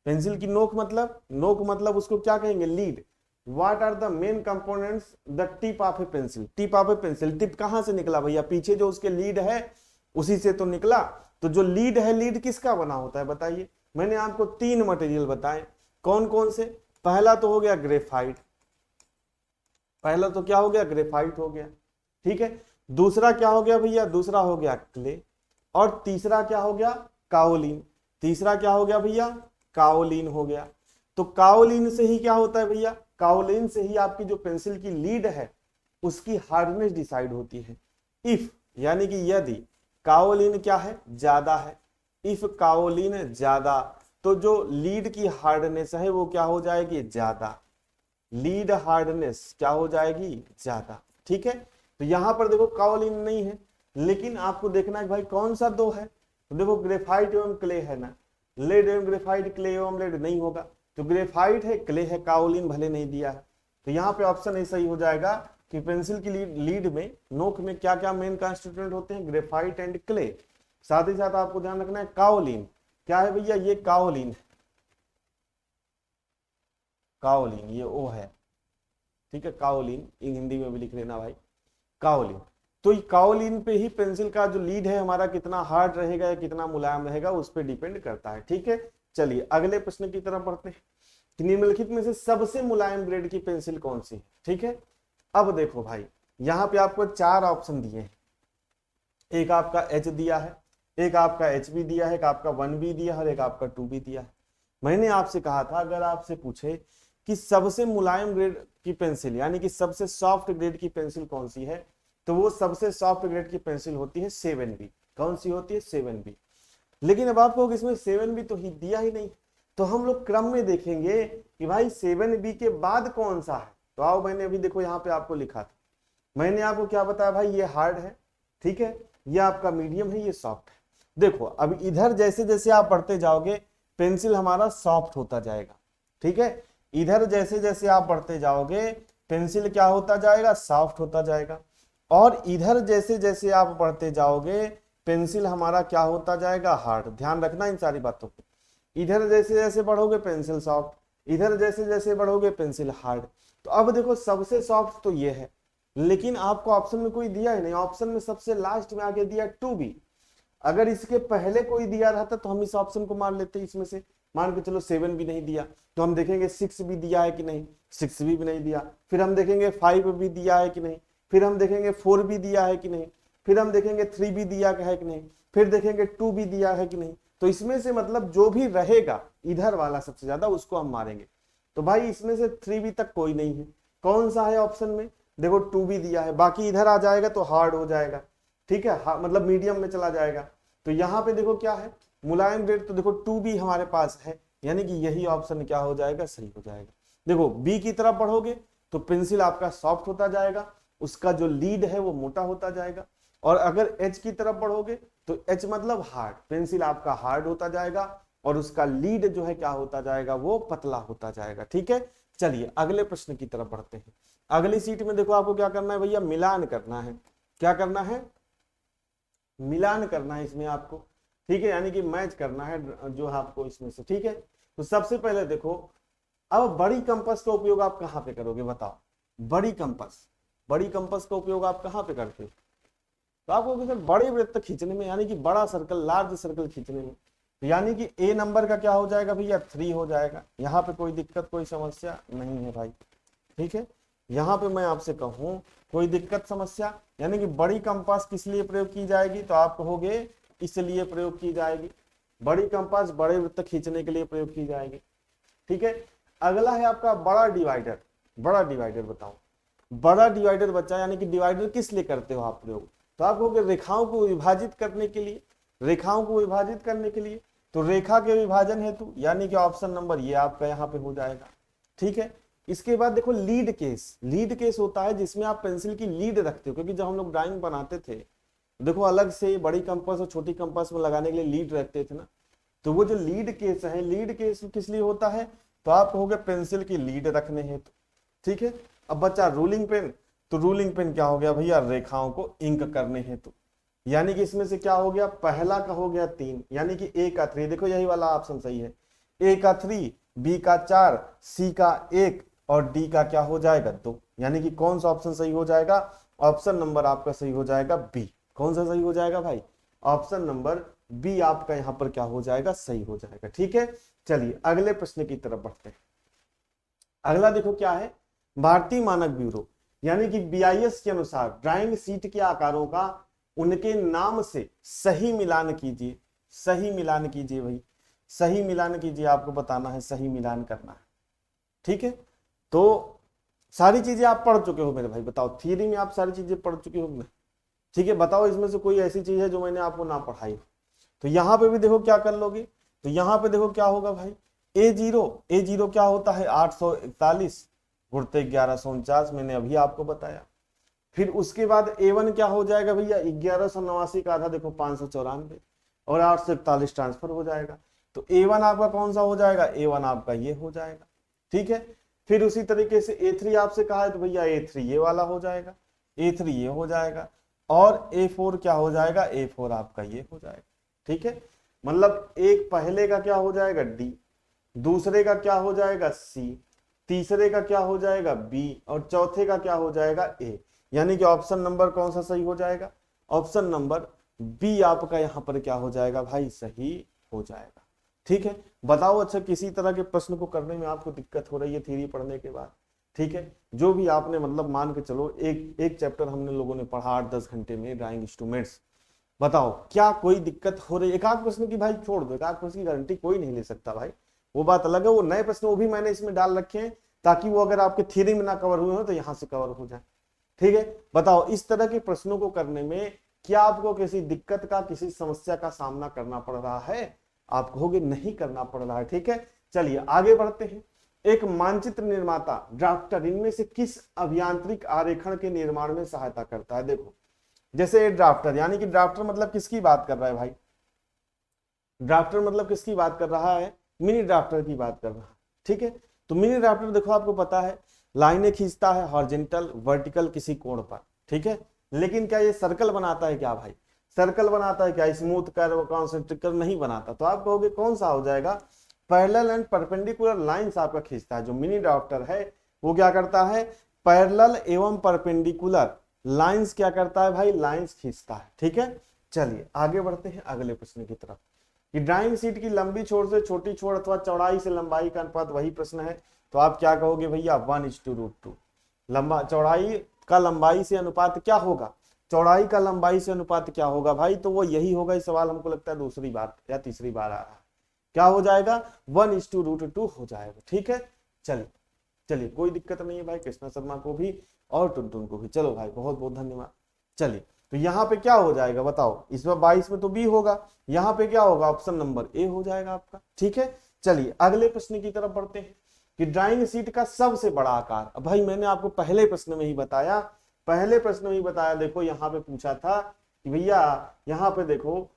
पेंसिल की नोक मतलब, नोक मतलब उसको क्या कहेंगे, lead. What are the main components the tip of a pencil? Tip of a pencil, tip कहां से निकला भैया, पीछे जो उसके लीड है उसी से तो निकला। तो जो लीड है, लीड किसका बना होता है बताइए। मैंने आपको 3 मटेरियल बताए, कौन कौन से? पहला तो हो गया ग्रेफाइट, पहला तो क्या हो गया, ग्रेफाइट हो गया। ठीक है, दूसरा क्या हो गया भैया, दूसरा हो गया क्ले, और तीसरा क्या हो गया, काओलिन। तीसरा क्या हो गया भैया, काओलिन हो गया। तो काओलिन से ही क्या होता है भैया, काओलिन से ही आपकी जो पेंसिल की लीड है उसकी हार्डनेस डिसाइड होती है। इफ यानी कि यदि काओलिन क्या है, ज्यादा है, इफ काओलिन ज्यादा, तो जो लीड की हार्डनेस है वो क्या हो जाएगी, ज्यादा। लीड हार्डनेस क्या हो जाएगी, ज्यादा। ठीक है, तो यहां पर देखो काओलिन नहीं है, लेकिन आपको देखना है भाई कौन सा दो है। तो देखो ग्रेफाइट एवं क्ले है ना, लेड एवं ग्रेफाइट, क्ले एवं लेड नहीं होगा। तो ग्रेफाइट है, क्ले है, काओलिन भले नहीं दिया है। तो यहाँ पे ऑप्शन ए सही हो जाएगा कि पेंसिल की लीड में, नोक में क्या क्या मेन कॉन्स्टिट्यूएंट होते हैं, ग्रेफाइट एंड क्ले। साथ ही साथ आपको ध्यान रखना है काओलिन क्या है भैया, ये काओलिन है, काओलिन ये ओ है। ठीक है, काओलिन इन हिंदी में भी लिख लेना भाई, काओलिन। तो काओलिन पे ही पेंसिल का जो लीड है हमारा कितना हार्ड रहेगा या कितना मुलायम रहेगा उस पर डिपेंड करता है। ठीक है, चलिए अगले प्रश्न की तरफ बढ़ते हैं कि निम्नलिखित में से सबसे मुलायम ग्रेड की पेंसिल कौन सी है। ठीक है, अब देखो भाई यहाँ पे आपको 4 ऑप्शन दिए हैं, एक आपका एच दिया है, एक आपका एच बी दिया है, एक आपका 1B दिया है और एक आपका 2B दिया है। मैंने आपसे कहा था अगर आपसे पूछे कि सबसे मुलायम ग्रेड की पेंसिल यानी कि सबसे सॉफ्ट ग्रेड की पेंसिल कौन सी है, तो वो सबसे सॉफ्ट ग्रेड की पेंसिल होती है 7B। कौन सी होती है, 7B। लेकिन अब आपको इसमें 7B तो ही दिया ही नहीं, तो हम लोग क्रम में देखेंगे कि भाई 7B के बाद कौन सा है। तो आओ, मैंने अभी देखो यहाँ पे आपको लिखा था, मैंने आपको क्या बताया भाई, ये हार्ड है, ठीक है, ये आपका मीडियम है, ये सॉफ्ट है। देखो अब इधर जैसे जैसे आप बढ़ते जाओगे पेंसिल हमारा सॉफ्ट होता जाएगा। ठीक है, इधर जैसे जैसे आप बढ़ते जाओगे पेंसिल क्या होता जाएगा, सॉफ्ट होता जाएगा। और इधर जैसे जैसे आप बढ़ते जाओगे पेंसिल हमारा क्या होता जाएगा, हार्ड। ध्यान रखना इन सारी बातों को। इधर जैसे जैसे बढ़ोगे पेंसिल सॉफ्ट, इधर जैसे जैसे बढ़ोगे पेंसिल हार्ड। तो अब देखो सबसे सॉफ्ट तो ये है, लेकिन आपको ऑप्शन में कोई दिया ही नहीं। ऑप्शन में सबसे लास्ट में आगे दिया 2B। अगर इसके पहले कोई दिया रहता तो हम इस ऑप्शन को मान लेते, इसमें से मान के चलो 7B नहीं दिया तो हम देखेंगे 6B दिया है कि नहीं, 6B भी नहीं दिया। फिर हम देखेंगे 5B दिया है कि नहीं, फिर हम देखेंगे 4B दिया है कि नहीं, फिर हम देखेंगे 3B दिया है कि नहीं, फिर देखेंगे 2B दिया है कि नहीं। तो इसमें से मतलब जो भी रहेगा इधर वाला सबसे ज्यादा उसको हम मारेंगे। तो भाई इसमें से 3B तक कोई नहीं है। कौन सा है ऑप्शन में, देखो 2B दिया है, बाकी इधर आ जाएगा तो हार्ड हो जाएगा। ठीक है, मतलब मीडियम में चला जाएगा। तो यहाँ पे देखो क्या है, मुलायम ग्रेड, तो देखो 2B हमारे पास है, यानी कि यही ऑप्शन क्या हो जाएगा, सही हो जाएगा। देखो B की तरफ बढ़ोगे तो पेंसिल आपका सॉफ्ट होता जाएगा, उसका जो लीड है वो मोटा होता जाएगा। और अगर H की तरफ बढ़ोगे तो H मतलब हार्ड, पेंसिल आपका हार्ड होता जाएगा और उसका लीड जो है क्या होता जाएगा, वो पतला होता जाएगा। ठीक है, चलिए अगले प्रश्न की तरफ बढ़ते हैं। अगली सीट में देखो आपको क्या करना है भैया, मिलान करना है। क्या करना है, मिलान करना है इसमें आपको। ठीक है, यानी कि मैच करना है जो आपको इसमें से। ठीक है, तो सबसे पहले देखो अब बड़ी कंपास का उपयोग आप कहाँ पे करोगे बताओ? बड़ी कंपास का उपयोग आप कहाँ पे करते हो? तो आपको सर बड़े वृत्त खींचने में, यानी कि बड़ा सर्कल, लार्ज सर्कल खींचने में। तो यानी कि ए नंबर का क्या हो जाएगा भैया? 3 हो जाएगा। यहाँ पे कोई दिक्कत, कोई समस्या नहीं है भाई, ठीक है। यहाँ पे मैं आपसे कहूँ कोई दिक्कत समस्या, यानी कि बड़ी कंपास किस लिए प्रयोग की जाएगी? तो आप कहोगे इसलिए प्रयोग की जाएगी, बड़ी कंपास बड़े वृत्त खींचने के लिए प्रयोग की जाएगी, ठीक है। अगला है आपका बड़ा डिवाइडर। बड़ा डिवाइडर बताओ, बड़ा डिवाइडर बच्चा, यानी कि डिवाइडर किस लिए करते हो आप प्रयोग? तो आप कहोगे रेखाओं को विभाजित करने के लिए, रेखाओं को विभाजित करने के लिए। तो रेखा के विभाजन हेतु, यानी कि ऑप्शन नंबर ये आपका यहाँ पे हो जाएगा, ठीक है। इसके बाद देखो लीड केस। लीड केस होता है जिसमें आप पेंसिल की लीड रखते हो, क्योंकि जब हम लोग ड्राइंग बनाते थे देखो अलग से बड़ी कंपास और छोटी कंपास में लगाने के लिए लीड रखते थे ना। तो वो जो लीड केस है, लीड केस किस लिए होता है? तो आप कहोगे पेंसिल की लीड रखने हेतु, ठीक है। अब बच्चा रूलिंग पेन, तो रूलिंग पेन क्या हो गया भैया? रेखाओं को इंक करने हेतु। यानी कि इसमें से क्या हो गया? पहला का हो गया 3, यानी कि ए का 3, देखो यही वाला ऑप्शन सही है। ए का 3, बी का 4, सी का 1 और डी का क्या हो जाएगा? 2। यानी कि कौन सा ऑप्शन सही हो जाएगा? ऑप्शन नंबर आपका सही हो जाएगा बी। कौन सा सही हो जाएगा भाई? ऑप्शन नंबर बी आपका यहाँ पर क्या हो जाएगा? सही हो जाएगा, ठीक है। चलिए अगले प्रश्न की तरफ बढ़ते हैं। अगला देखो क्या है? भारतीय मानक ब्यूरो यानी कि बीआईएस के अनुसार ड्राइंग शीट के आकारों का उनके नाम से सही मिलान कीजिए। सही मिलान कीजिए भाई, सही मिलान कीजिए, आपको बताना है, सही मिलान करना है, ठीक है। तो सारी चीजें आप पढ़ चुके हो मेरे भाई, बताओ थियरी में आप सारी चीजें पढ़ चुके हो, ठीक है। बताओ इसमें से कोई ऐसी चीज है जो मैंने आपको ना पढ़ाई हो। तो यहाँ पे भी देखो क्या कर लोगे, तो यहाँ पे देखो क्या होगा भाई? A0 क्या होता है? 841 गुणित 1149, मैंने अभी आपको बताया। फिर उसके बाद A1 क्या हो जाएगा भैया? 1189 का आधा देखो 594 और 841 ट्रांसफर हो जाएगा। तो A1 आपका कौन सा हो जाएगा? A1 आपका ये हो जाएगा, ठीक है। फिर उसी तरीके से A3 आपसे कहा है, तो भैया A3 ये वाला हो जाएगा, A3 ये हो जाएगा और A4 क्या हो जाएगा? A4 आपका ये हो जाएगा, ठीक है। मतलब एक पहले का क्या हो जाएगा? D, दूसरे का क्या हो जाएगा? C, तीसरे का क्या हो जाएगा? B और चौथे का क्या हो जाएगा? A। यानी कि ऑप्शन नंबर कौन सा सही हो जाएगा? ऑप्शन नंबर बी आपका यहाँ पर क्या हो जाएगा भाई? सही हो जाएगा, ठीक है। बताओ अच्छा किसी तरह के प्रश्न को करने में आपको दिक्कत हो रही है थ्योरी पढ़ने के बाद? ठीक है, जो भी आपने मतलब मान के चलो एक चैप्टर हमने लोगों ने पढ़ा 8-10 घंटे में ड्राइंग इंस्ट्रूमेंट्स, बताओ क्या कोई दिक्कत हो रही है? एक आध प्रश्न की भाई छोड़ दो, एक आध प्रश्न की गारंटी कोई नहीं ले सकता भाई, वो बात अलग है। वो नए प्रश्न वो भी मैंने इसमें डाल रखे हैं ताकि वो अगर आपके थ्योरी में ना कवर हुए हो तो यहाँ से कवर हो जाए, ठीक है। बताओ इस तरह के प्रश्नों को करने में क्या आपको किसी दिक्कत का, किसी समस्या का सामना करना पड़ रहा है? आप कहोगे नहीं करना पड़ रहा है, ठीक है। चलिए आगे बढ़ते हैं। एक मानचित्र निर्माता ड्राफ्टर इनमें से किस अभियांत्रिक आरेखण के निर्माण में सहायता करता है? देखो जैसे ड्राफ्टर, यानी कि ड्राफ्टर मतलब किसकी बात कर रहा है भाई? ड्राफ्टर मतलब किसकी बात कर रहा है? मिनी ड्राफ्टर की बात कर रहा है, ठीक है। तो मिनी ड्राफ्टर देखो आपको पता है लाइनें खींचता है हॉरिजॉन्टल वर्टिकल किसी कोण पर, ठीक है। लेकिन क्या ये सर्कल बनाता है क्या भाई? सर्कल बनाता है क्या? स्मूथ कर्व, कॉन्सेंट्रिक कर्व नहीं बनाता। तो आप कहोगे कौन सा हो जाएगा? पैरेलल एंड परपेंडिकुलर लाइंस आपका खींचता है। जो मिनी ड्राफ्टर है वो क्या करता है? पैरेलल एवं परपेंडिकुलर लाइंस क्या करता है भाई? लाइंस खींचता है, ठीक है। चलिए आगे बढ़ते हैं अगले प्रश्न की तरफ। कि ड्राइंग शीट की लंबी छोर से छोटी छोर अथवा चौड़ाई से लंबाई का अनुपात, वही प्रश्न है। तो आप क्या कहोगे भैया? 1:√2। लंबा चौड़ाई का लंबाई से अनुपात क्या होगा? चौड़ाई का लंबाई से अनुपात क्या होगा भाई? तो वो यही होगा। इस सवाल हमको लगता है दूसरी बार या तीसरी बार आ रहा है। क्या हो जाएगा? 1:√2 हो जाएगा, ठीक है। चलिए चलिए कोई दिक्कत नहीं है भाई, कृष्णा शर्मा को भी और टुनटुन को भी। चलो भाई बहुत बहुत धन्यवाद। चलिए तो यहाँ पे क्या हो जाएगा बताओ? इसमें 22 में तो बी होगा, यहाँ पे क्या होगा? ऑप्शन नंबर ए हो जाएगा आपका, ठीक है। चलिए अगले प्रश्न की तरफ बढ़ते हैं। कि ड्राइंग शीट का सबसे बड़ा आकार, अब भाई मैंने आपको पहले प्रश्न में ही बताया, पहले प्रश्न में ही बताया। देखो यहाँ पे पूछा था कि भैया यहाँ पे देखो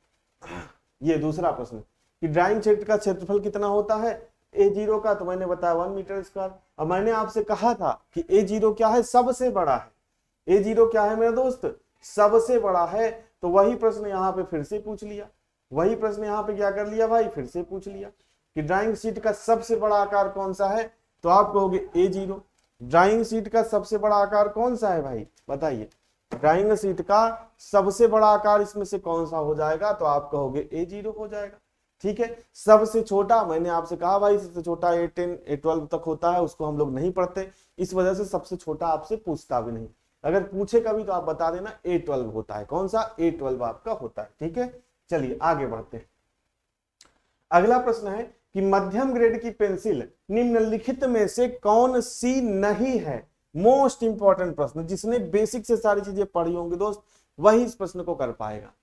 ये दूसरा प्रश्न कि ड्राइंग शीट का क्षेत्रफल कितना होता है A0 का, तो मैंने बताया 1 मीटर स्क्वायर। अब मैंने आपसे कहा था कि A0 क्या है? सबसे बड़ा है। A0 क्या है मेरे दोस्त? सबसे बड़ा है। तो वही प्रश्न यहाँ पे फिर से पूछ लिया, वही प्रश्न यहाँ पे क्या कर लिया भाई? फिर से पूछ लिया कि ड्राइंग शीट का सबसे बड़ा आकार कौन सा है? तो आप कहोगे A0। ड्राइंग शीट का सबसे बड़ा आकार कौन सा है भाई, बताइए। ड्राइंग शीट का सबसे बड़ा आकार इसमें से कौन सा हो जाएगा, तो आप कहोगे A0 हो जाएगा। ठीक है, सबसे छोटा मैंने आपसे कहा भाई सबसे छोटा A10 A12 तक होता है, उसको हम लोग नहीं पढ़ते, इस वजह से सबसे छोटा आपसे पूछता भी नहीं। अगर पूछे कभी तो आप बता देना A12 होता है। कौन सा, A12 आपका होता है। ठीक है, चलिए आगे बढ़ते हैं। अगला प्रश्न है कि मध्यम ग्रेड की पेंसिल निम्नलिखित में से कौन सी नहीं है। मोस्ट इंपॉर्टेंट प्रश्न, जिसने बेसिक से सारी चीजें पढ़ी होंगी दोस्त वही इस प्रश्न को कर पाएगा।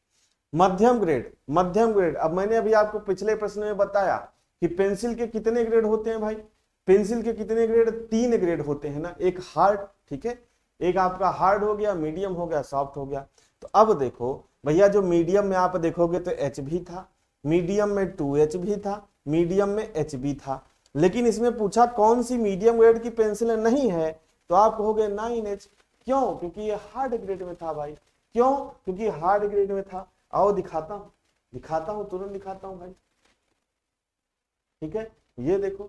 मध्यम ग्रेड, मध्यम ग्रेड। अब मैंने अभी आपको पिछले प्रश्न में बताया कि पेंसिल के कितने ग्रेड होते हैं भाई, पेंसिल के कितने ग्रेड, 3 ग्रेड होते हैं ना, एक हार्ड, ठीक है, एक आपका हार्ड हो गया, मीडियम हो गया, सॉफ्ट हो गया। तो अब देखो भैया, जो मीडियम में आप देखोगे तो HB था, मीडियम में 2H भी था, मीडियम में HB था, लेकिन इसमें पूछा कौन सी मीडियम ग्रेड की पेंसिल नहीं है, तो आप कहोगे 9H। क्यों, क्योंकि ये हार्ड ग्रेड में था भाई। क्यों, क्योंकि हार्ड ग्रेड में था। आओ दिखाता हूं, दिखाता हूं, तुरंत दिखाता हूं भाई। ठीक है, ये देखो,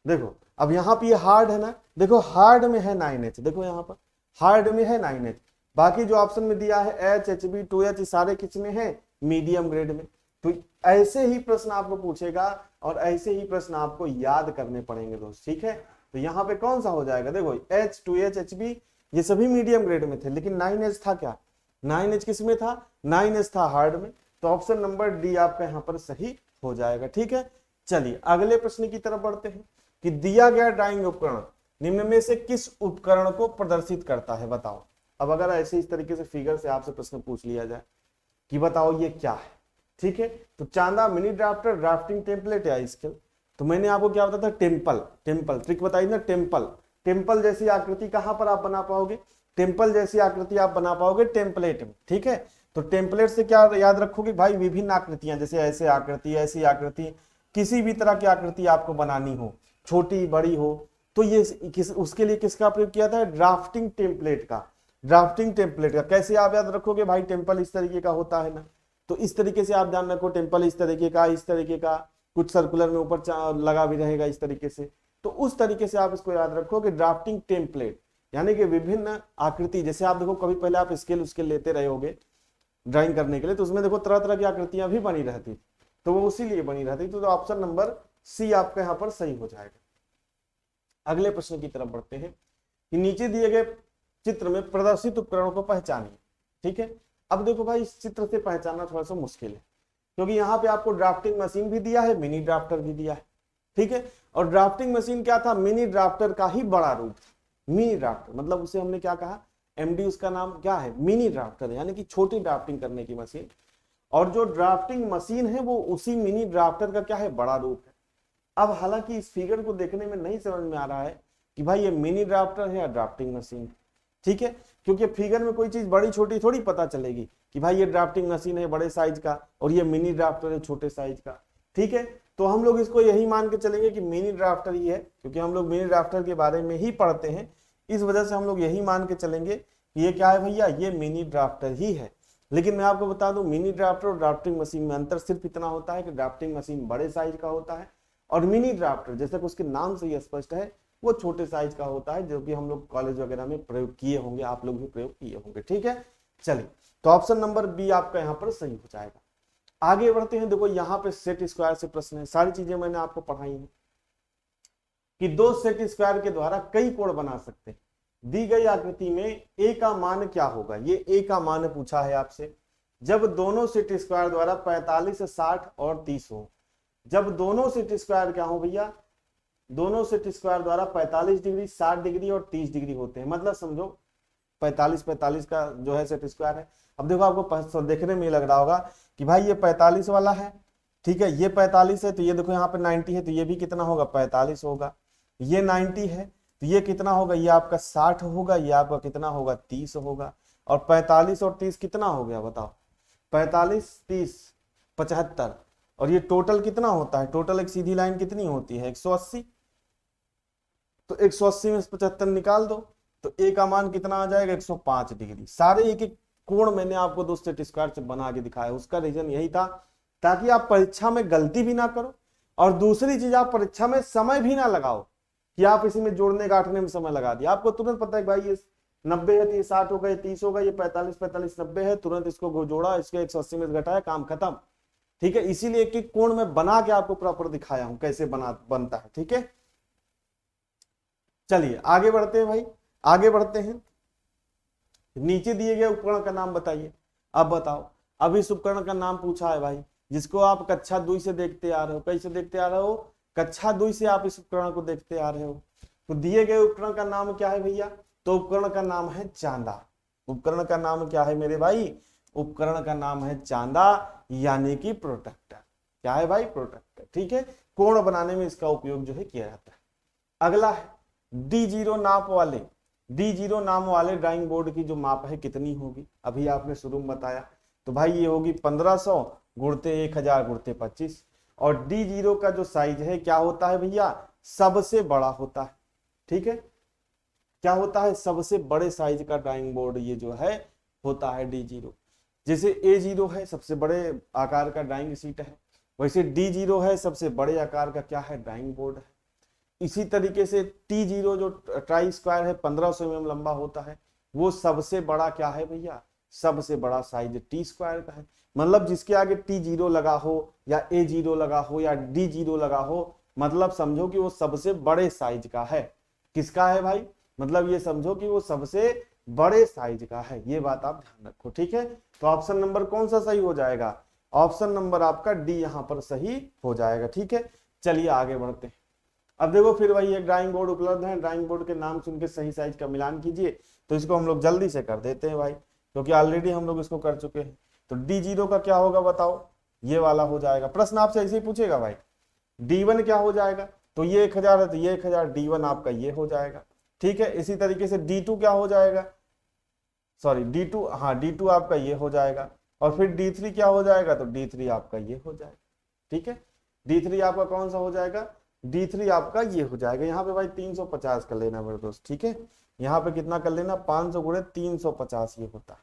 देखो अब यहाँ पे ये हार्ड है ना, देखो हार्ड में है 9H, देखो यहाँ पर हार्ड में है 9H। बाकी जो ऑप्शन में दिया है H, HB, 2H सारे किस में है, मीडियम ग्रेड में। तो ऐसे ही प्रश्न आपको पूछेगा और ऐसे ही प्रश्न आपको याद करने पड़ेंगे दोस्त। ठीक है, तो यहाँ पे कौन सा हो जाएगा, देखो H, 2H, HB ये सभी मीडियम ग्रेड में थे, लेकिन 9H था क्या, 9H किस में था, 9H था हार्ड में। तो ऑप्शन नंबर डी आपका यहाँ पर सही हो जाएगा। ठीक है, चलिए अगले प्रश्न की तरफ बढ़ते हैं कि दिया गया ड्राइंग उपकरण निम्न में से किस उपकरण को प्रदर्शित करता है, बताओ। अब अगर ऐसे इस तरीके से फिगर से आपसे प्रश्न पूछ लिया जाए कि बताओ ये क्या है, ठीक है, तो चांदा, मिनी ड्राफ्टर, ड्राफ्टिंग टेम्पलेट या स्केल। तो मैंने आपको क्या बताया था, टेम्पल, टेम्पल ट्रिक बताई ना, टेम्पल, टेम्पल जैसी आकृति कहां पर आप बना पाओगे, टेम्पल जैसी आकृति आप बना पाओगे टेम्पलेट में। ठीक है, तो टेम्पलेट से क्या याद रखोगे भाई, विभिन्न आकृतियां, जैसे ऐसे आकृति, ऐसी आकृति, किसी भी तरह की आकृति आपको बनानी हो, छोटी बड़ी हो, तो ये उसके लिए किसका प्रयोग किया था, ड्राफ्टिंग टेम्पलेट का। ड्राफ्टिंग टेम्पलेट का कैसे आप याद रखोगे भाई, टेम्पल इस तरीके का होता है ना, तो इस तरीके से आप ध्यान रखो, टेम्पल इस तरीके का, इस तरीके का, कुछ सर्कुलर में ऊपर लगा भी रहेगा इस तरीके से, तो उस तरीके से आप इसको याद रखो कि ड्राफ्टिंग टेम्पलेट यानी कि विभिन्न आकृति। जैसे आप देखो कभी पहले आप स्केल उसके लेते रहे होगे ड्राइंग करने के लिए, तो उसमें देखो तरह तरह की आकृतियां भी बनी रहती, तो वो उसी लिए बनी रहती। तो ऑप्शन नंबर सी आपका यहाँ पर सही हो जाएगा। अगले प्रश्न की तरफ बढ़ते हैं कि नीचे दिए गए चित्र में प्रदर्शित उपकरणों को पहचानिए। ठीक है, अब देखो भाई इस चित्र से पहचानना थोड़ा सा मुश्किल है, क्योंकि यहाँ पे आपको ड्राफ्टिंग मशीन भी दिया है, मिनी ड्राफ्टर भी दिया है। ठीक है, और ड्राफ्टिंग मशीन क्या था, मिनी ड्राफ्टर का ही बड़ा रूप था। मिनी ड्राफ्टर मतलब उसे हमने क्या कहा, MD उसका नाम क्या है, मिनी ड्राफ्टर, यानी कि छोटी ड्राफ्टिंग करने की मशीन। और जो ड्राफ्टिंग मशीन है वो उसी मिनी ड्राफ्टर का क्या है, बड़ा रूप है। अब हालांकि इस फिगर को देखने में नहीं समझ में आ रहा है कि भाई ये मिनी ड्राफ्टर है या ड्राफ्टिंग मशीन। ठीक है, क्योंकि फिगर में कोई चीज बड़ी छोटी थोड़ी पता चलेगी कि भाई ये ड्राफ्टिंग मशीन है बड़े साइज का और ये मिनी ड्राफ्टर है छोटे साइज का। ठीक है, तो हम लोग इसको यही मान के चलेंगे कि मिनी ड्राफ्टर ही है, क्योंकि हम लोग मिनी ड्राफ्टर के बारे में ही पढ़ते हैं, इस वजह से हम लोग यही मान के चलेंगे कि ये क्या है भैया, ये मिनी ड्राफ्टर ही है। लेकिन मैं आपको बता दूं मिनी ड्राफ्टर और ड्राफ्टिंग मशीन में अंतर सिर्फ इतना होता है कि ड्राफ्टिंग मशीन बड़े साइज का होता है और मिनी ड्राफ्टर जैसे कि उसके नाम से ही स्पष्ट है वो छोटे साइज का होता है, जो कि हम लोग कॉलेज वगैरह में प्रयोग किए होंगे, आप लोग भी प्रयोग किए होंगे। ठीक है, चलिए तो ऑप्शन नंबर बी आपका यहाँ पर सही हो जाएगा। आगे बढ़ते हैं, देखो यहाँ पे सेट स्क्वायर से प्रश्न है, सारी चीजें मैंने आपको पढ़ाई हैं कि 2 सेट स्क्वायर के द्वारा कई कोण बना सकते हैं। दी गई आकृति में ए का मान क्या होगा, ये ए का मान पूछा है आपसे। जब दोनों सेट स्क्वायर द्वारा 45, 60 और 30 हो, जब दोनों सेट स्क्वायर क्या हो भैया, दोनों सेट स्क्वायर द्वारा 45 डिग्री, 60 डिग्री और 30 डिग्री होते हैं, मतलब समझो 45 का जो है सेट स्क्वायर है। अब देखो आपको देखने में लग रहा होगा कि भाई ये 45 वाला है, ठीक है, ये 45 है, तो ये देखो यहाँ पे 90 है, तो ये भी कितना होगा 45 होगा। ये 90 है तो ये कितना होगा, ये आपका 60 होगा, ये आपका कितना होगा 30 होगा। और 45 और 30 कितना हो गया बताओ, 45, 30, 75, और ये टोटल कितना होता है, टोटल एक सीधी लाइन कितनी होती है 180, तो 180 में 75 निकाल दो तो ए का मान कितना आ जाएगा 105 डिग्री। सारे एक एक कोण मैंने आपको दो सेट स्क्वायर से बना के दिखाया, उसका रीजन यही था ताकि आप परीक्षा में गलती भी ना करो और दूसरी चीज आप परीक्षा में समय भी ना लगाओ। कि आप इसी में जोड़ने गांठने में समय लगा दिया, आपको तुरंत पता है भाई ये 90 है तो ये 60 होगा, ये 30 होगा, ये 45 45 90 है, तुरंत इसको जोड़ा, इसको 180 में घटाया, काम खत्म। ठीक है, इसीलिए एक एक कोण में बना के आपको प्रॉपर दिखाया हूं कैसे बनता है। ठीक है, चलिए आगे बढ़ते हैं भाई, आगे बढ़ते हैं। नीचे दिए गए उपकरण का नाम बताइए। अब बताओ, अब इस उपकरण का नाम पूछा है भाई, जिसको आप कक्षा 2 से देखते आ रहे हो। कैसे देखते आ रहे हो? कक्षा 2 से आप इस उपकरण को देखते आ रहे हो। तो दिए गए उपकरण का नाम क्या है भैया? तो उपकरण का नाम है चांदा। उपकरण का नाम क्या है मेरे भाई? उपकरण का नाम है चांदा, यानी कि प्रोटेक्टर। क्या है भाई? प्रोटेक्टर। ठीक है, कोण बनाने में इसका उपयोग जो है किया जाता है। अगला है D0 नाप वाले। D0 नाम वाले ड्राइंग बोर्ड की जो माप है कितनी होगी? अभी आपने शुरू में बताया, तो भाई ये होगी 1500 गुणते 1000 गुणते 25। और D0 का जो साइज है क्या होता है भैया? सबसे बड़ा होता है। ठीक है, क्या होता है? सबसे बड़े साइज का ड्राइंग बोर्ड ये जो है होता है D0। जैसे A0 है सबसे बड़े आकार का ड्राइंग शीट है, वैसे D0 है सबसे बड़े आकार का क्या है? ड्राइंग बोर्ड है। इसी तरीके से T0 जो ट्राई स्क्वायर है 1500 mm लंबा होता है, वो सबसे बड़ा क्या है भैया? सबसे बड़ा साइज T स्क्वायर का है। मतलब जिसके आगे T0 लगा हो या A0 लगा हो या D0 लगा हो, मतलब समझो कि वो सबसे बड़े साइज का है। किसका है भाई? मतलब ये समझो कि वो सबसे बड़े साइज का है। ये बात आप ध्यान रखो। ठीक है, तो ऑप्शन नंबर कौन सा सही हो जाएगा? ऑप्शन नंबर आपका डी यहां पर सही हो जाएगा। ठीक है, चलिए आगे बढ़ते हैं। अब देखो फिर वही एक ड्राइंग बोर्ड उपलब्ध है, ड्राइंग बोर्ड के नाम सुन के सही साइज का मिलान कीजिए। तो इसको हम लोग जल्दी से कर देते हैं भाई, क्योंकि ऑलरेडी हम लोग इसको कर चुके हैं। तो D0 का क्या होगा बताओ? ये वाला हो जाएगा। प्रश्न आपसे ऐसे ही पूछेगा भाई। D1 क्या हो जाएगा? तो ये 1000 है तो ये 1000, D1 आपका ये हो जाएगा। ठीक है, इसी तरीके से D2 क्या हो जाएगा? सॉरी D2, हाँ D2 आपका ये हो जाएगा। और फिर D3 क्या हो जाएगा? तो D3 आपका ये हो जाएगा। ठीक है, D3 आपका कौन सा हो जाएगा? D3 आपका ये हो जाएगा। यहाँ पे भाई 350 कर लेना मेरे दोस्त। ठीक है, यहाँ पे कितना कर लेना? 500 गुणे 350 ये होता है,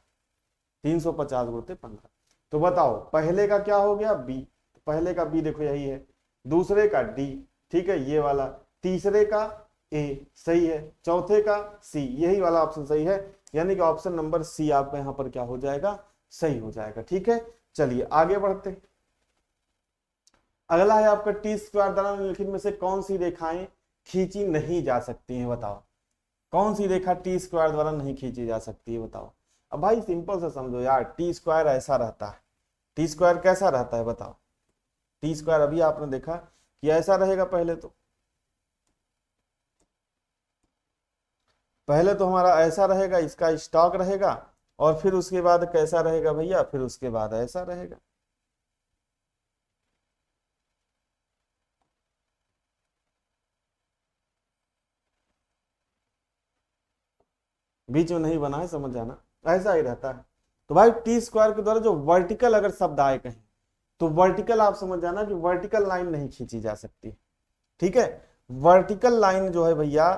350 गुणे 15। तो बताओ पहले का क्या हो गया? B। पहले का B देखो यही है, दूसरे का D, ठीक है ये वाला, तीसरे का A सही है, चौथे का C, यही वाला ऑप्शन सही है। यानी कि ऑप्शन नंबर C आपका यहाँ पर क्या हो जाएगा? सही हो जाएगा। ठीक है, चलिए आगे बढ़ते हैं। अगला है आपका टी स्क्वायर द्वारा निम्नलिखित में से कौन सी रेखाएं खींची नहीं जा सकती हैं? बताओ कौन सी रेखा टी स्क्वायर द्वारा नहीं खींची जा सकती है? बताओ। अब भाई सिंपल से समझो यार, टी स्क्वायर ऐसा रहता है। टी स्क्वायर कैसा रहता है बताओ? टी स्क्वायर अभी आपने देखा कि ऐसा रहेगा। पहले तो हमारा ऐसा रहेगा, इसका स्टॉक रहेगा, और फिर उसके बाद कैसा रहेगा भैया? फिर उसके बाद ऐसा रहेगा। बीच में नहीं बना है, समझ जाना, ऐसा ही रहता है। तो भाई टी स्क्वायर के द्वारा जो वर्टिकल अगर शब्द आए कहीं, तो वर्टिकल आप समझ जाना कि वर्टिकल लाइन नहीं खींची जा सकती। ठीक है, वर्टिकल लाइन जो है भैया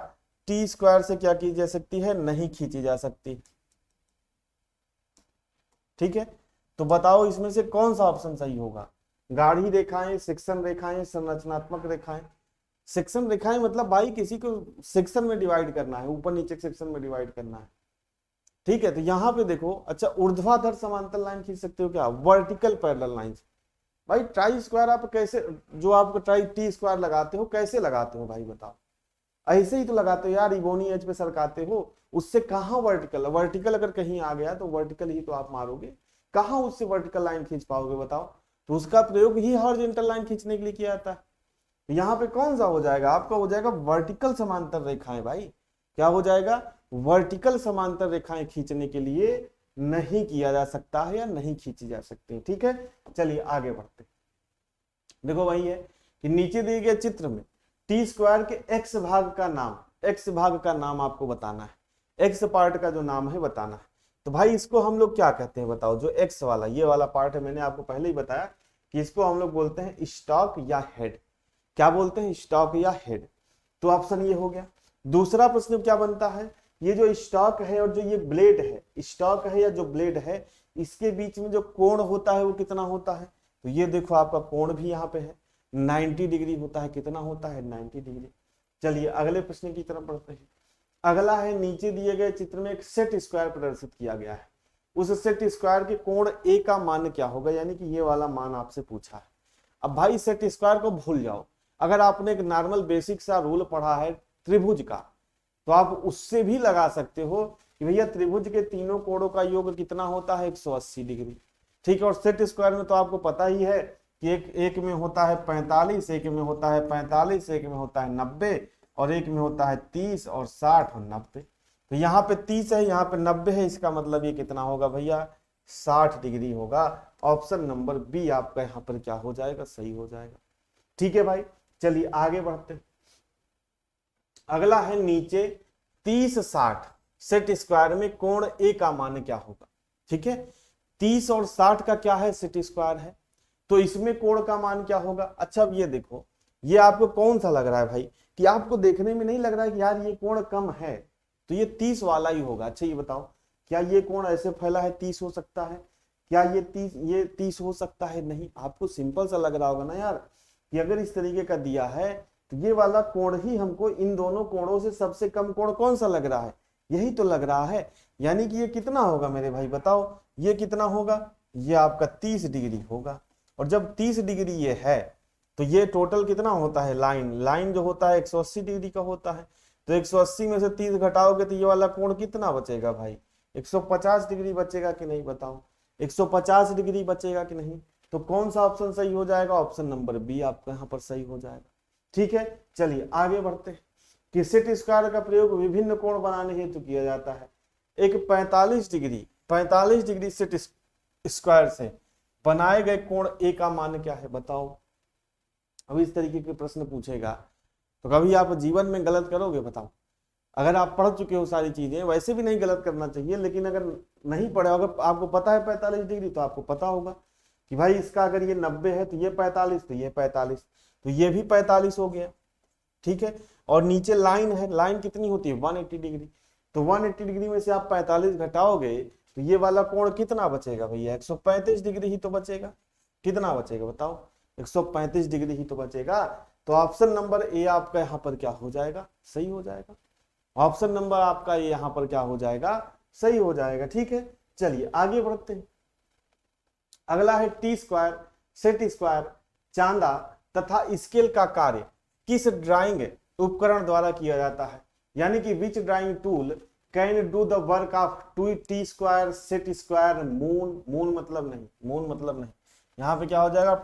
टी स्क्वायर से क्या की जा सकती है? नहीं खींची जा सकती। ठीक है, तो बताओ इसमें से कौन सा ऑप्शन सही होगा? गाढ़ी रेखाएं, सेक्शन रेखाएं, संरचनात्मक रेखाएं। सेक्शन रेखाएं मतलब भाई किसी को सेक्शन में डिवाइड करना है, ऊपर नीचे सेक्शन में डिवाइड करना है। ठीक है, तो यहां पे देखो, अच्छा ऊर्ध्वाधर समांतर लाइन खींच सकते हो क्या? Vertical parallel line. भाई ट्राई स्क्वायर आप कैसे, जो आप ट्राई टी स्क्वायर लगाते हो कैसे लगाते हो भाई बताओ? ऐसे ही तो लगाते हो यार, इबोनी एज पे सरकाते हो। उससे कहां वर्टिकल? वर्टिकल अगर कहीं आ गया तो वर्टिकल ही तो आप मारोगे, कहां उससे वर्टिकल लाइन खींच पाओगे बताओ? तो उसका प्रयोग ही हॉरिजॉन्टल लाइन खींचने के लिए किया जाता है। तो यहाँ पे कौन सा हो जाएगा? आपका हो जाएगा वर्टिकल समांतर रेखाएं। भाई क्या हो जाएगा? वर्टिकल समांतर रेखाएं खींचने के लिए नहीं किया जा सकता है या नहीं खींची जा सकती। ठीक है, चलिए आगे बढ़ते। देखो वही है कि नीचे दिए गए चित्र में टी स्क्वायर के एक्स भाग का नाम, एक्स भाग का नाम आपको बताना है, एक्स पार्ट का जो नाम है बताना है। तो भाई इसको हम लोग क्या कहते हैं बताओ? जो एक्स वाला ये वाला पार्ट है, मैंने आपको पहले ही बताया कि इसको हम लोग बोलते हैं स्टॉक या हेड। क्या बोलते हैं? स्टॉक या हेड। तो ऑप्शन ये हो गया। दूसरा प्रश्न क्या बनता है? ये जो स्टॉक है और जो ये ब्लेड है, स्टॉक है या जो ब्लेड है, इसके बीच में जो कोण होता है वो कितना होता है? तो ये देखो आपका कोण भी यहाँ पे है 90 डिग्री होता है। कितना होता है? 90 डिग्री। चलिए अगले प्रश्न की तरफ बढ़ते हैं। अगला है, नीचे दिए गए चित्र में एक सेट स्क्वायर प्रदर्शित किया गया है, उस सेट स्क्वायर के कोण ए का मान क्या होगा, यानी कि ये वाला मान आपसे पूछा है। अब भाई सेट स्क्वायर को भूल जाओ, अगर आपने एक नॉर्मल बेसिक सा रूल पढ़ा है त्रिभुज का, तो आप उससे भी लगा सकते हो कि भैया त्रिभुज के तीनों कोणों का योग कितना होता है, 180 डिग्री। ठीक है, और सेट स्क्वायर में तो आपको पता ही है कि एक में होता है 45, एक में होता है 45, एक में होता है 90, और एक में होता है 30 और 60 और 90। तो यहाँ पे 30 है, यहाँ पे 90 है, इसका मतलब ये कितना होगा भैया, 60 डिग्री होगा। ऑप्शन नंबर बी आपका यहाँ पर क्या हो जाएगा, सही हो जाएगा। ठीक है भाई, चलिए आगे बढ़ते हैं। अगला है, नीचे 30 60 सेट स्क्वायर में कोण ए का मान क्या होगा। ठीक है, 30 और 60 का क्या है, सेट स्क्वायर है, तो इसमें कोण का मान क्या होगा। अच्छा अब ये देखो, ये आपको कौन सा लग रहा है भाई, कि आपको देखने में नहीं लग रहा है कि यार ये कोण कम है, तो ये 30 वाला ही होगा। अच्छा ये बताओ, क्या ये कोण ऐसे फैला है 30 हो सकता है, क्या ये 30 हो सकता है, नहीं। आपको सिंपल सा लग रहा होगा ना यार, कि अगर इस तरीके का दिया है तो ये वाला कोण ही हमको इन दोनों कोणों से सबसे कम कोण कौन सा लग रहा है, यही तो लग रहा है। यानी कि ये कितना होगा मेरे भाई, बताओ ये कितना होगा, ये आपका 30 डिग्री होगा। और जब 30 डिग्री ये है तो ये टोटल कितना होता है, लाइन जो होता है 180 डिग्री का होता है, तो 180 में से 30 घटाओगे तो ये वाला कोण कितना बचेगा भाई, 150 डिग्री बचेगा कि नहीं, बताओ 150 डिग्री बचेगा कि नहीं। तो कौन सा ऑप्शन सही हो जाएगा, ऑप्शन नंबर बी आपका यहाँ पर सही हो जाएगा। ठीक है, चलिए आगे बढ़ते हैं कि सेट स्क्वायर का प्रयोग विभिन्न कोण बनाने हेतु किया जाता है। एक 45 डिग्री सेट स्क्वायर से बनाए गए कोण ए का मान क्या है, बताओ। अब इस तरीके के प्रश्न पूछेगा तो कभी आप जीवन में गलत करोगे, बताओ। अगर आप पढ़ चुके हो सारी चीजें, वैसे भी नहीं गलत करना चाहिए, लेकिन अगर नहीं पढ़े, अगर आपको पता है 45 डिग्री, तो आपको पता होगा कि भाई इसका अगर ये 90 है तो ये 45, तो ये 45, तो ये भी 45 हो गया। ठीक है, और नीचे लाइन है, लाइन कितनी होती है 180 डिग्री, तो 180 डिग्री में से आप 45 घटाओगे तो ये वाला कोण कितना बचेगा भैया, 135 डिग्री ही तो बचेगा। कितना बचेगा बताओ, 135 डिग्री ही तो बचेगा। तो ऑप्शन नंबर ए आपका यहाँ पर क्या हो जाएगा, सही हो जाएगा। ऑप्शन नंबर आपका ये यहाँ पर क्या हो जाएगा, सही हो जाएगा। ठीक है, चलिए आगे बढ़ते हैं। अगला है टी स्क्वायर सेट स्क्वायर चांदा तथा स्केल का कार्य किस ड्राइंग उपकरण द्वारा किया जाता है, यानी कि which drawing tool can do the work of two T square set square moon मतलब नहीं, यहां पे क्या हो जाएगा,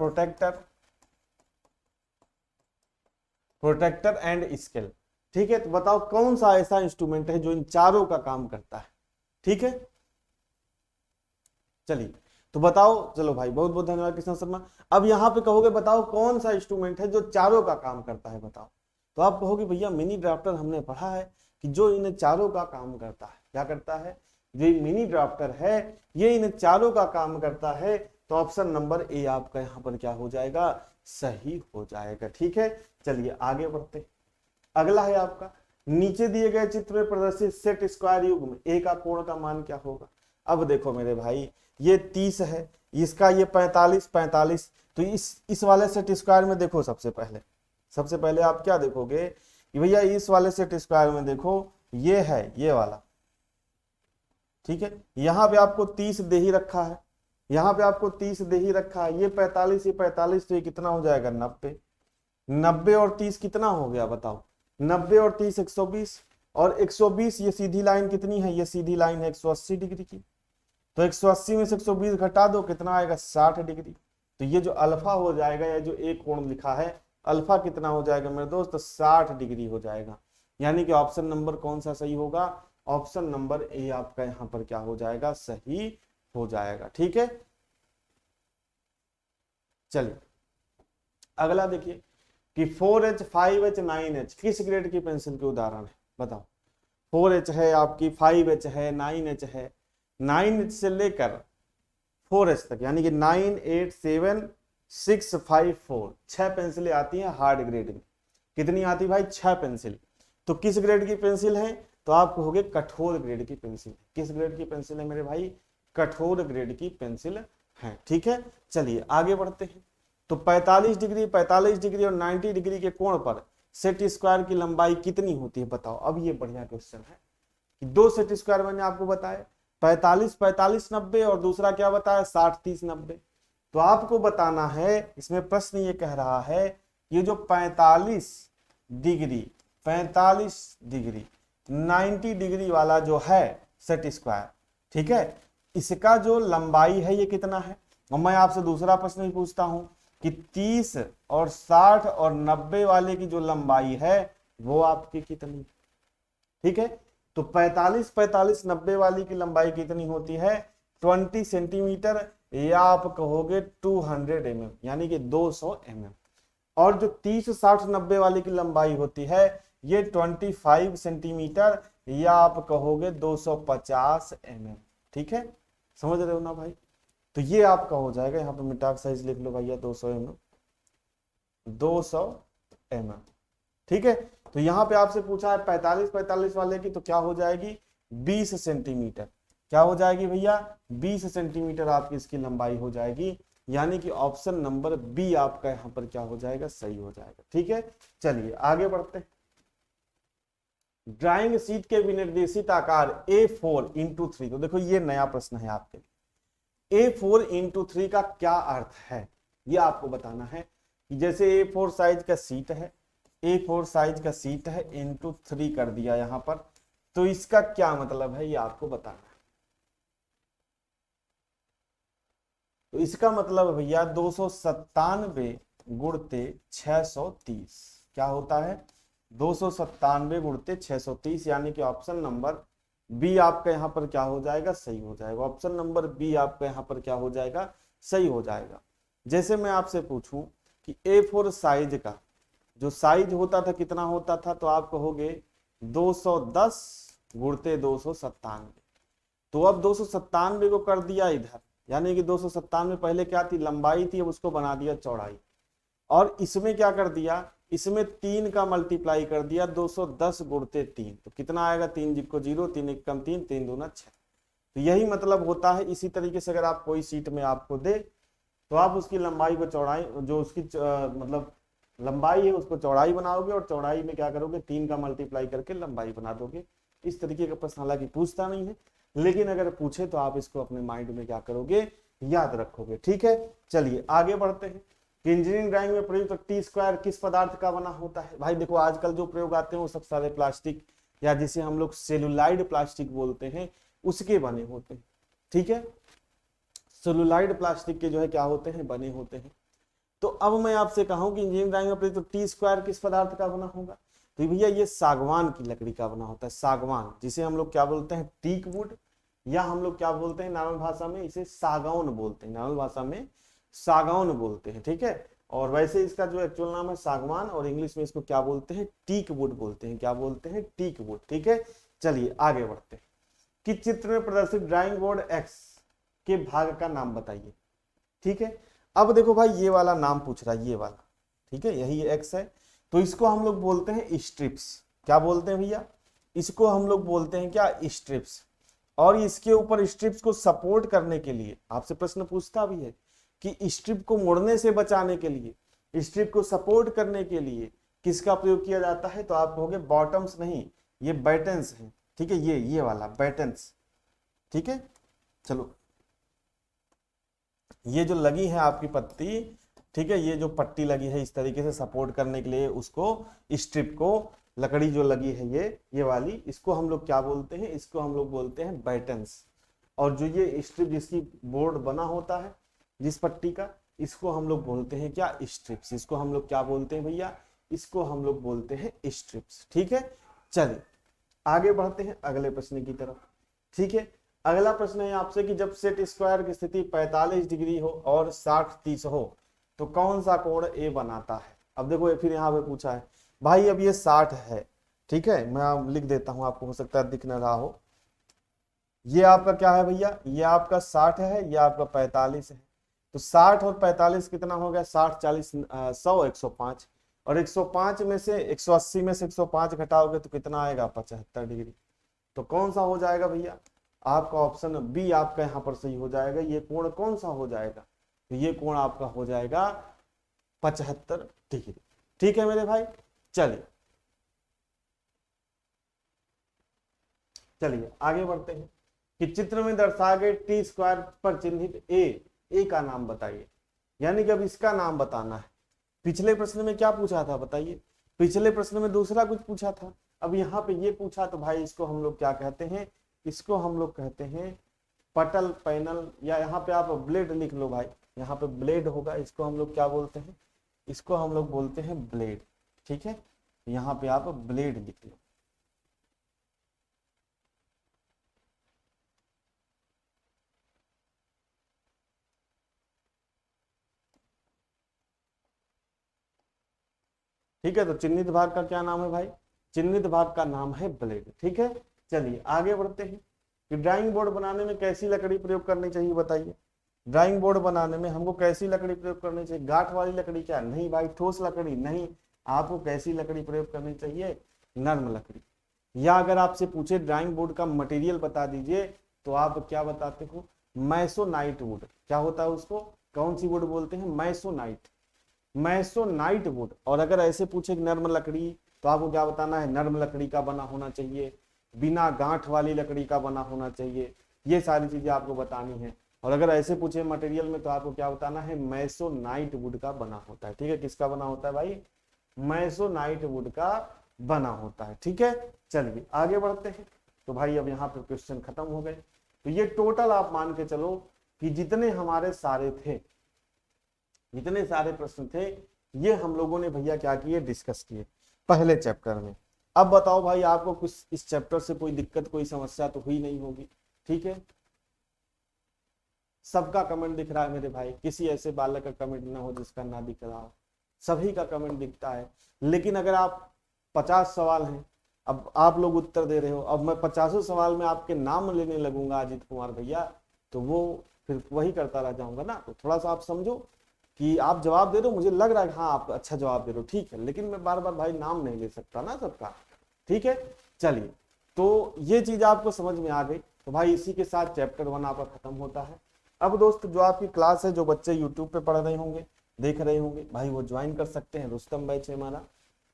प्रोटेक्टर एंड स्केल। ठीक है, तो बताओ कौन सा ऐसा इंस्ट्रूमेंट है जो इन चारों का काम करता है। ठीक है, चलिए तो बताओ, चलो भाई बहुत बहुत धन्यवाद कृष्ण शर्मा। अब यहाँ पे कहोगे बताओ कौन सा इंस्ट्रूमेंट है जो चारों का काम करता है, बताओ। तो आप कहोगे भैया मिनी ड्राफ्टर, हमने पढ़ा है कि जो इन चारों का काम करता है, क्या करता है, जो मिनी ड्राफ्टर है ये इन चारों का काम करता है। तो ऑप्शन नंबर ए आपका यहाँ पर क्या हो जाएगा, सही हो जाएगा। ठीक है, चलिए आगे बढ़ते। अगला है आपका, नीचे दिए गए चित्र में प्रदर्शित सेट स्क्वायर युग में ए का कोण का मान क्या होगा। अब देखो मेरे भाई, ये 30 है, इसका ये 45, तो इस वाले सेट स्क्वायर में देखो, सबसे पहले आप क्या देखोगे कि भैया इस वाले सेट स्क्वायर में देखो, ये है ये वाला। ठीक है, यहाँ पे आपको 30 दे ही रखा है, यहाँ पे आपको 30 दे ही रखा है, ये 45, तो ये कितना हो जाएगा 90 और 30 कितना हो गया बताओ, 90 और 30 120, और 120 ये सीधी लाइन कितनी है, ये सीधी लाइन है 180 डिग्री की। तो 180 में से 120 घटा दो, कितना आएगा 60 डिग्री। तो ये जो अल्फा हो जाएगा, या जो एक कोण लिखा है अल्फा कितना हो जाएगा मेरे दोस्त, 60 डिग्री हो जाएगा। यानी कि ऑप्शन नंबर कौन सा सही होगा, ऑप्शन नंबर ए आपका यहाँ पर क्या हो जाएगा, सही हो जाएगा। ठीक है, चलिए अगला देखिए कि 4H 5H 9H किस ग्रेड की पेंसिल के उदाहरण है, बताओ। 4H है आपकी, 5H है, 9H है। 9H से लेकर 4H तक, यानी कि 9, 8, 7, 6, 5, 4 6 पेंसिलें आती हैं हार्ड ग्रेड में। कितनी आती भाई, 6 पेंसिल। तो किस ग्रेड की पेंसिल है, तो आप कहोगे कठोर ग्रेड की पेंसिल। किस ग्रेड की पेंसिल है मेरे भाई, कठोर ग्रेड की पेंसिल है। ठीक है, चलिए आगे बढ़ते हैं। तो 45 डिग्री और 90 डिग्री के कोण पर सेट स्क्वायर की लंबाई कितनी होती है बताओ। अब ये बढ़िया क्वेश्चन है कि दो सेट स्क्वायर मैंने आपको बताया 45 45 90 और दूसरा क्या बताया 60 30 90। तो आपको बताना है, इसमें प्रश्न ये कह रहा है ये जो 45 डिग्री 90 डिग्री वाला जो है सेट स्क्वायर, ठीक है, इसका जो लंबाई है ये कितना है। और मैं आपसे दूसरा प्रश्न भी पूछता हूं कि 30 और 60 और 90 वाले की जो लंबाई है वो आपकी कितनी, ठीक है। तो 45 45 90 वाली की लंबाई कितनी होती है 20 सेंटीमीटर, या आप कहोगे 200 mm यानी कि 200 mm। और जो 30 60 90 वाली की लंबाई होती है ये 25 सेंटीमीटर, या आप कहोगे 250 mm, ठीक है। समझ रहे हो ना भाई। तो ये आपका हो जाएगा, यहाँ पे मिटा साइज लिख लो भैया 200 mm, 200 mm, ठीक है। तो यहाँ पे आपसे पूछा है 45 45 वाले की, तो क्या हो जाएगी 20 सेंटीमीटर। क्या हो जाएगी भैया 20 सेंटीमीटर आपकी इसकी लंबाई हो जाएगी, यानी कि ऑप्शन नंबर बी आपका यहाँ पर क्या हो जाएगा सही हो जाएगा, ठीक है। चलिए आगे बढ़ते हैं। ड्राइंग शीट के विनिर्देशित आकार A4x3, तो देखो ये नया प्रश्न है आपके लिए। A4x3 का क्या अर्थ है ये आपको बताना है कि जैसे A4 साइज का सीट है, A4 साइज का सीट है इंटू 3 कर दिया यहां पर, तो इसका क्या मतलब है ये आपको बताना है। तो इसका मतलब भैया 297 गुणते 630 क्या होता है 297 गुणते 630, यानी कि ऑप्शन नंबर बी आपका यहाँ पर क्या हो जाएगा सही हो जाएगा। ऑप्शन नंबर बी आपका यहाँ पर क्या हो जाएगा सही हो जाएगा। जैसे मैं आपसे पूछूं कि A4 साइज का जो साइज होता था कितना होता था, तो आप कहोगे 210 गुणते 297। तो अब 297 को कर दिया इधर, यानी कि 297 पहले क्या थी लंबाई थी, अब उसको बना दिया चौड़ाई। और इसमें क्या कर दिया, इसमें 3 का मल्टीप्लाई कर दिया 210 गुणते 3, तो कितना आएगा 3 को 0, 3 1 कम 3, 3 दूना 6। तो यही मतलब होता है। इसी तरीके से अगर आप कोई सीट में आपको दे तो आप उसकी लंबाई को चौड़ाई, जो उसकी मतलब लंबाई है उसको चौड़ाई बनाओगे, और चौड़ाई में क्या करोगे 3 का मल्टीप्लाई करके लंबाई बना दोगे। इस तरीके का प्रश्न हालांकि पूछता नहीं है, लेकिन अगर पूछे तो आप इसको अपने माइंड में क्या करोगे याद रखोगे, ठीक है। चलिए आगे बढ़ते हैं कि इंजीनियरिंग ड्राइंग में प्रयुक्त टी स्क्वायर किस पदार्थ का बना होता है। भाई देखो आजकल जो प्रयोग आते हैं वो सब सारे प्लास्टिक, या जिसे हम लोग सेलुलाइड प्लास्टिक बोलते हैं, उसके बने होते हैं, ठीक है। सेलुलाइड प्लास्टिक के जो है क्या होते हैं बने होते हैं। तो अब मैं आपसे कहूं कि इंजीनियरिंग ड्राइंग में प्रयुक्त टी स्क्वायर किस पदार्थ का बना होगा, तो भैया ये सागवान की लकड़ी का बना होता है। सागवान जिसे हम लोग क्या बोलते हैं टीक वुड, या हम लोग क्या बोलते हैं नॉर्मल भाषा में इसे सागौन बोलते हैं, नॉर्मल भाषा में सागौन बोलते हैं, ठीक है। और वैसे इसका जो एक्चुअल नाम है सागवान, और इंग्लिश में इसको क्या बोलते हैं टीक वुड बोलते हैं। क्या बोलते हैं टीक वुड, ठीक है। चलिए आगे बढ़ते हैं कि चित्र में प्रदर्शित ड्राइंग बोर्ड एक्स के भाग का नाम बताइए, ठीक है। अब देखो भाई ये वाला नाम पूछ रहा है, ये वाला, ठीक है, यही एक्स है, तो इसको हम लोग बोलते हैं स्ट्रिप्स। क्या बोलते हैं भैया इसको हम लोग बोलते हैं क्या स्ट्रिप्स। और इसके ऊपर स्ट्रिप्स को सपोर्ट करने के लिए आपसे प्रश्न पूछता भी है कि स्ट्रिप को मुड़ने से बचाने के लिए, स्ट्रिप को सपोर्ट करने के लिए किसका प्रयोग किया जाता है, तो आप कहोगे बॉटम्स नहीं, ये बैटन्स है, ठीक है, ये वाला बैटन्स, ठीक है। चलो ये जो लगी है आपकी पत्ती, ठीक है, ये जो पट्टी लगी है इस तरीके से सपोर्ट करने के लिए उसको, स्ट्रिप को, लकड़ी जो लगी है ये वाली, इसको हम लोग क्या बोलते हैं, इसको हम लोग बोलते हैं बैटन्स। और जो ये स्ट्रिप जिसकी बोर्ड बना होता है जिस पट्टी का, इसको हम लोग बोलते हैं क्या स्ट्रिप्स। इसको हम लोग क्या बोलते हैं भैया, इसको हम लोग बोलते हैं स्ट्रिप्स, ठीक है। चलिए आगे बढ़ते हैं अगले प्रश्न की तरफ, ठीक है। अगला प्रश्न है आपसे कि जब सेट स्क्वायर की स्थिति 45 डिग्री हो और 60 30 हो तो कौन सा कोण ए बनाता है। अब देखो फिर यहाँ पे पूछा है भाई, अब ये 60 है, ठीक है, मैं लिख देता हूं, आपको हो सकता है दिख न रहा हो। ये आपका क्या है भैया, ये आपका 60 है, ये आपका 45 है। तो 60 और 45 कितना हो गया 60 40 100 105, और 105 में से 180 में से 105 घटाओगे तो कितना आएगा 75 डिग्री। तो कौन सा हो जाएगा भैया, आपका ऑप्शन बी आपका यहाँ पर सही हो जाएगा। ये कोण कौन सा हो जाएगा, तो ये कोण आपका हो जाएगा 75 डिग्री, ठीक है मेरे भाई। चलिए चलिए आगे बढ़ते हैं कि चित्र में दर्शाए गए टी स्क्वायर पर चिन्हित ए का नाम बताइए। यानी कि अब इसका नाम बताना है। पिछले प्रश्न में क्या पूछा था बताइए? पिछले प्रश्न में दूसरा कुछ पूछा था, अब यहाँ पे ये पूछा, तो भाई इसको हम लोग क्या कहते हैं? इसको हम लोग कहते हैं पटल, पैनल, या यहाँ पे आप ब्लेड लिख लो भाई, यहाँ पे ब्लेड होगा, इसको हम लोग क्या बोलते हैं? इसको हम लोग बोलते हैं ब्लेड। ठीक है, यहाँ पे आप ब्लेड लिख लो। ठीक है, तो चिन्हित भाग का क्या नाम है भाई? चिन्हित भाग का नाम है ब्लेड। ठीक है, चलिए आगे बढ़ते हैं कि ड्राइंग बोर्ड बनाने में कैसी लकड़ी प्रयोग करनी चाहिए बताइए। ड्राइंग बोर्ड बनाने में हमको कैसी लकड़ी प्रयोग करनी चाहिए? गांठ वाली लकड़ी? क्या नहीं भाई, ठोस लकड़ी नहीं। आपको कैसी लकड़ी प्रयोग करनी चाहिए? नर्म लकड़ी। या अगर आपसे पूछे ड्राइंग बोर्ड का मटेरियल बता दीजिए, तो आप क्या बताते हो? मैसोनाइट वुड। क्या होता है उसको? कौन सी वुड बोलते हैं? मैसोनाइट, मैसोनाइट वुड। और अगर ऐसे पूछे नर्म लकड़ी, तो आपको क्या बताना है? नर्म लकड़ी का बना होना चाहिए, बिना गांठ वाली लकड़ी का बना होना चाहिए। ये सारी चीजें आपको बतानी है। और अगर ऐसे पूछे मटेरियल में, तो आपको क्या बताना है? मैसोनाइट वुड का बना होता है। ठीक है, किसका बना होता है भाई? मैसोनाइट वुड का बना होता है। ठीक है, चलिए आगे बढ़ते हैं। तो भाई अब यहाँ पे क्वेश्चन खत्म हो गए। तो ये टोटल आप मान के चलो कि जितने हमारे सारे थे, जितने सारे प्रश्न थे, ये हम लोगों ने भैया क्या किए? डिस्कस किए पहले चैप्टर में। अब बताओ भाई, आपको कुछ इस चैप्टर से कोई दिक्कत, कोई समस्या तो हुई नहीं होगी? ठीक है, सबका कमेंट दिख रहा है मेरे भाई, किसी ऐसे बालक का कमेंट ना हो जिसका ना दिख रहा हो, सभी का कमेंट दिखता है। लेकिन अगर आप 50 सवाल हैं, अब आप लोग उत्तर दे रहे हो, अब मैं 50 सवाल में आपके नाम लेने लगूंगा अजीत कुमार भैया, तो वो फिर वही करता रह जाऊंगा ना। तो थोड़ा सा आप समझो कि आप जवाब दे रहे हो, मुझे लग रहा है हाँ आप अच्छा जवाब दे रहे हो, ठीक है, लेकिन मैं बार बार भाई नाम नहीं ले सकता ना सबका। ठीक है, चलिए, तो ये चीज आपको समझ में आ गई। तो भाई इसी के साथ चैप्टर 1 आपका खत्म होता है। अब दोस्त जो आपकी क्लास है, जो बच्चे यूट्यूब पे पढ़ रहे होंगे, देख रहे होंगे भाई, वो ज्वाइन कर सकते हैं। रुस्तम बैच है हमारा,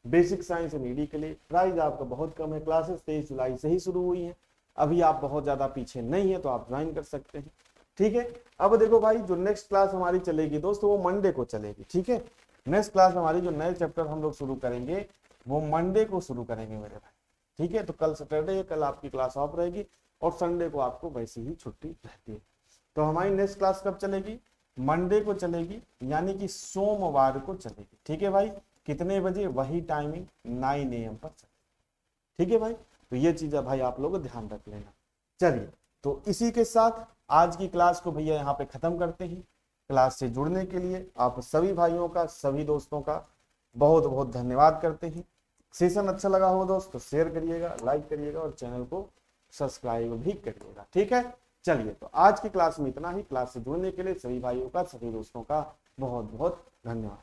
बेसिक साइंस एंड ईडी के लिए। प्राइस आपका बहुत कम है, क्लासेस 23 जुलाई से ही शुरू हुई है, अभी आप बहुत ज्यादा पीछे नहीं है, तो आप ज्वाइन कर सकते हैं। ठीक है, अब देखो भाई, जो नेक्स्ट क्लास हमारी चलेगी दोस्तों, वो मंडे को चलेगी। ठीक है, नेक्स्ट क्लास हमारी जो नए चैप्टर हम लोग शुरू करेंगे, वो मंडे को शुरू करेंगे मेरे भाई। ठीक है, तो कल सैटरडे है, कल आपकी क्लास ऑफ रहेगी, और संडे को आपको वैसे ही छुट्टी रहती है। तो हमारी नेक्स्ट क्लास कब चलेगी? मंडे को चलेगी, यानी कि सोमवार को चलेगी। ठीक है भाई, कितने बजे? वही टाइमिंग 9 AM पर चलेगी। ठीक है भाई, तो ये चीज भाई आप लोग ध्यान रख लेना। चलिए, तो इसी के साथ आज की क्लास को भैया यहाँ पे खत्म करते हैं। क्लास से जुड़ने के लिए आप सभी भाइयों का, सभी दोस्तों का बहुत बहुत धन्यवाद करते हैं। सेशन अच्छा लगा हो दोस्त तो शेयर करिएगा, लाइक करिएगा, और चैनल को सब्सक्राइब भी करिएगा। ठीक है, चलिए, तो आज की क्लास में इतना ही। क्लास से जुड़ने के लिए सभी भाइयों का, सभी दोस्तों का बहुत बहुत धन्यवाद।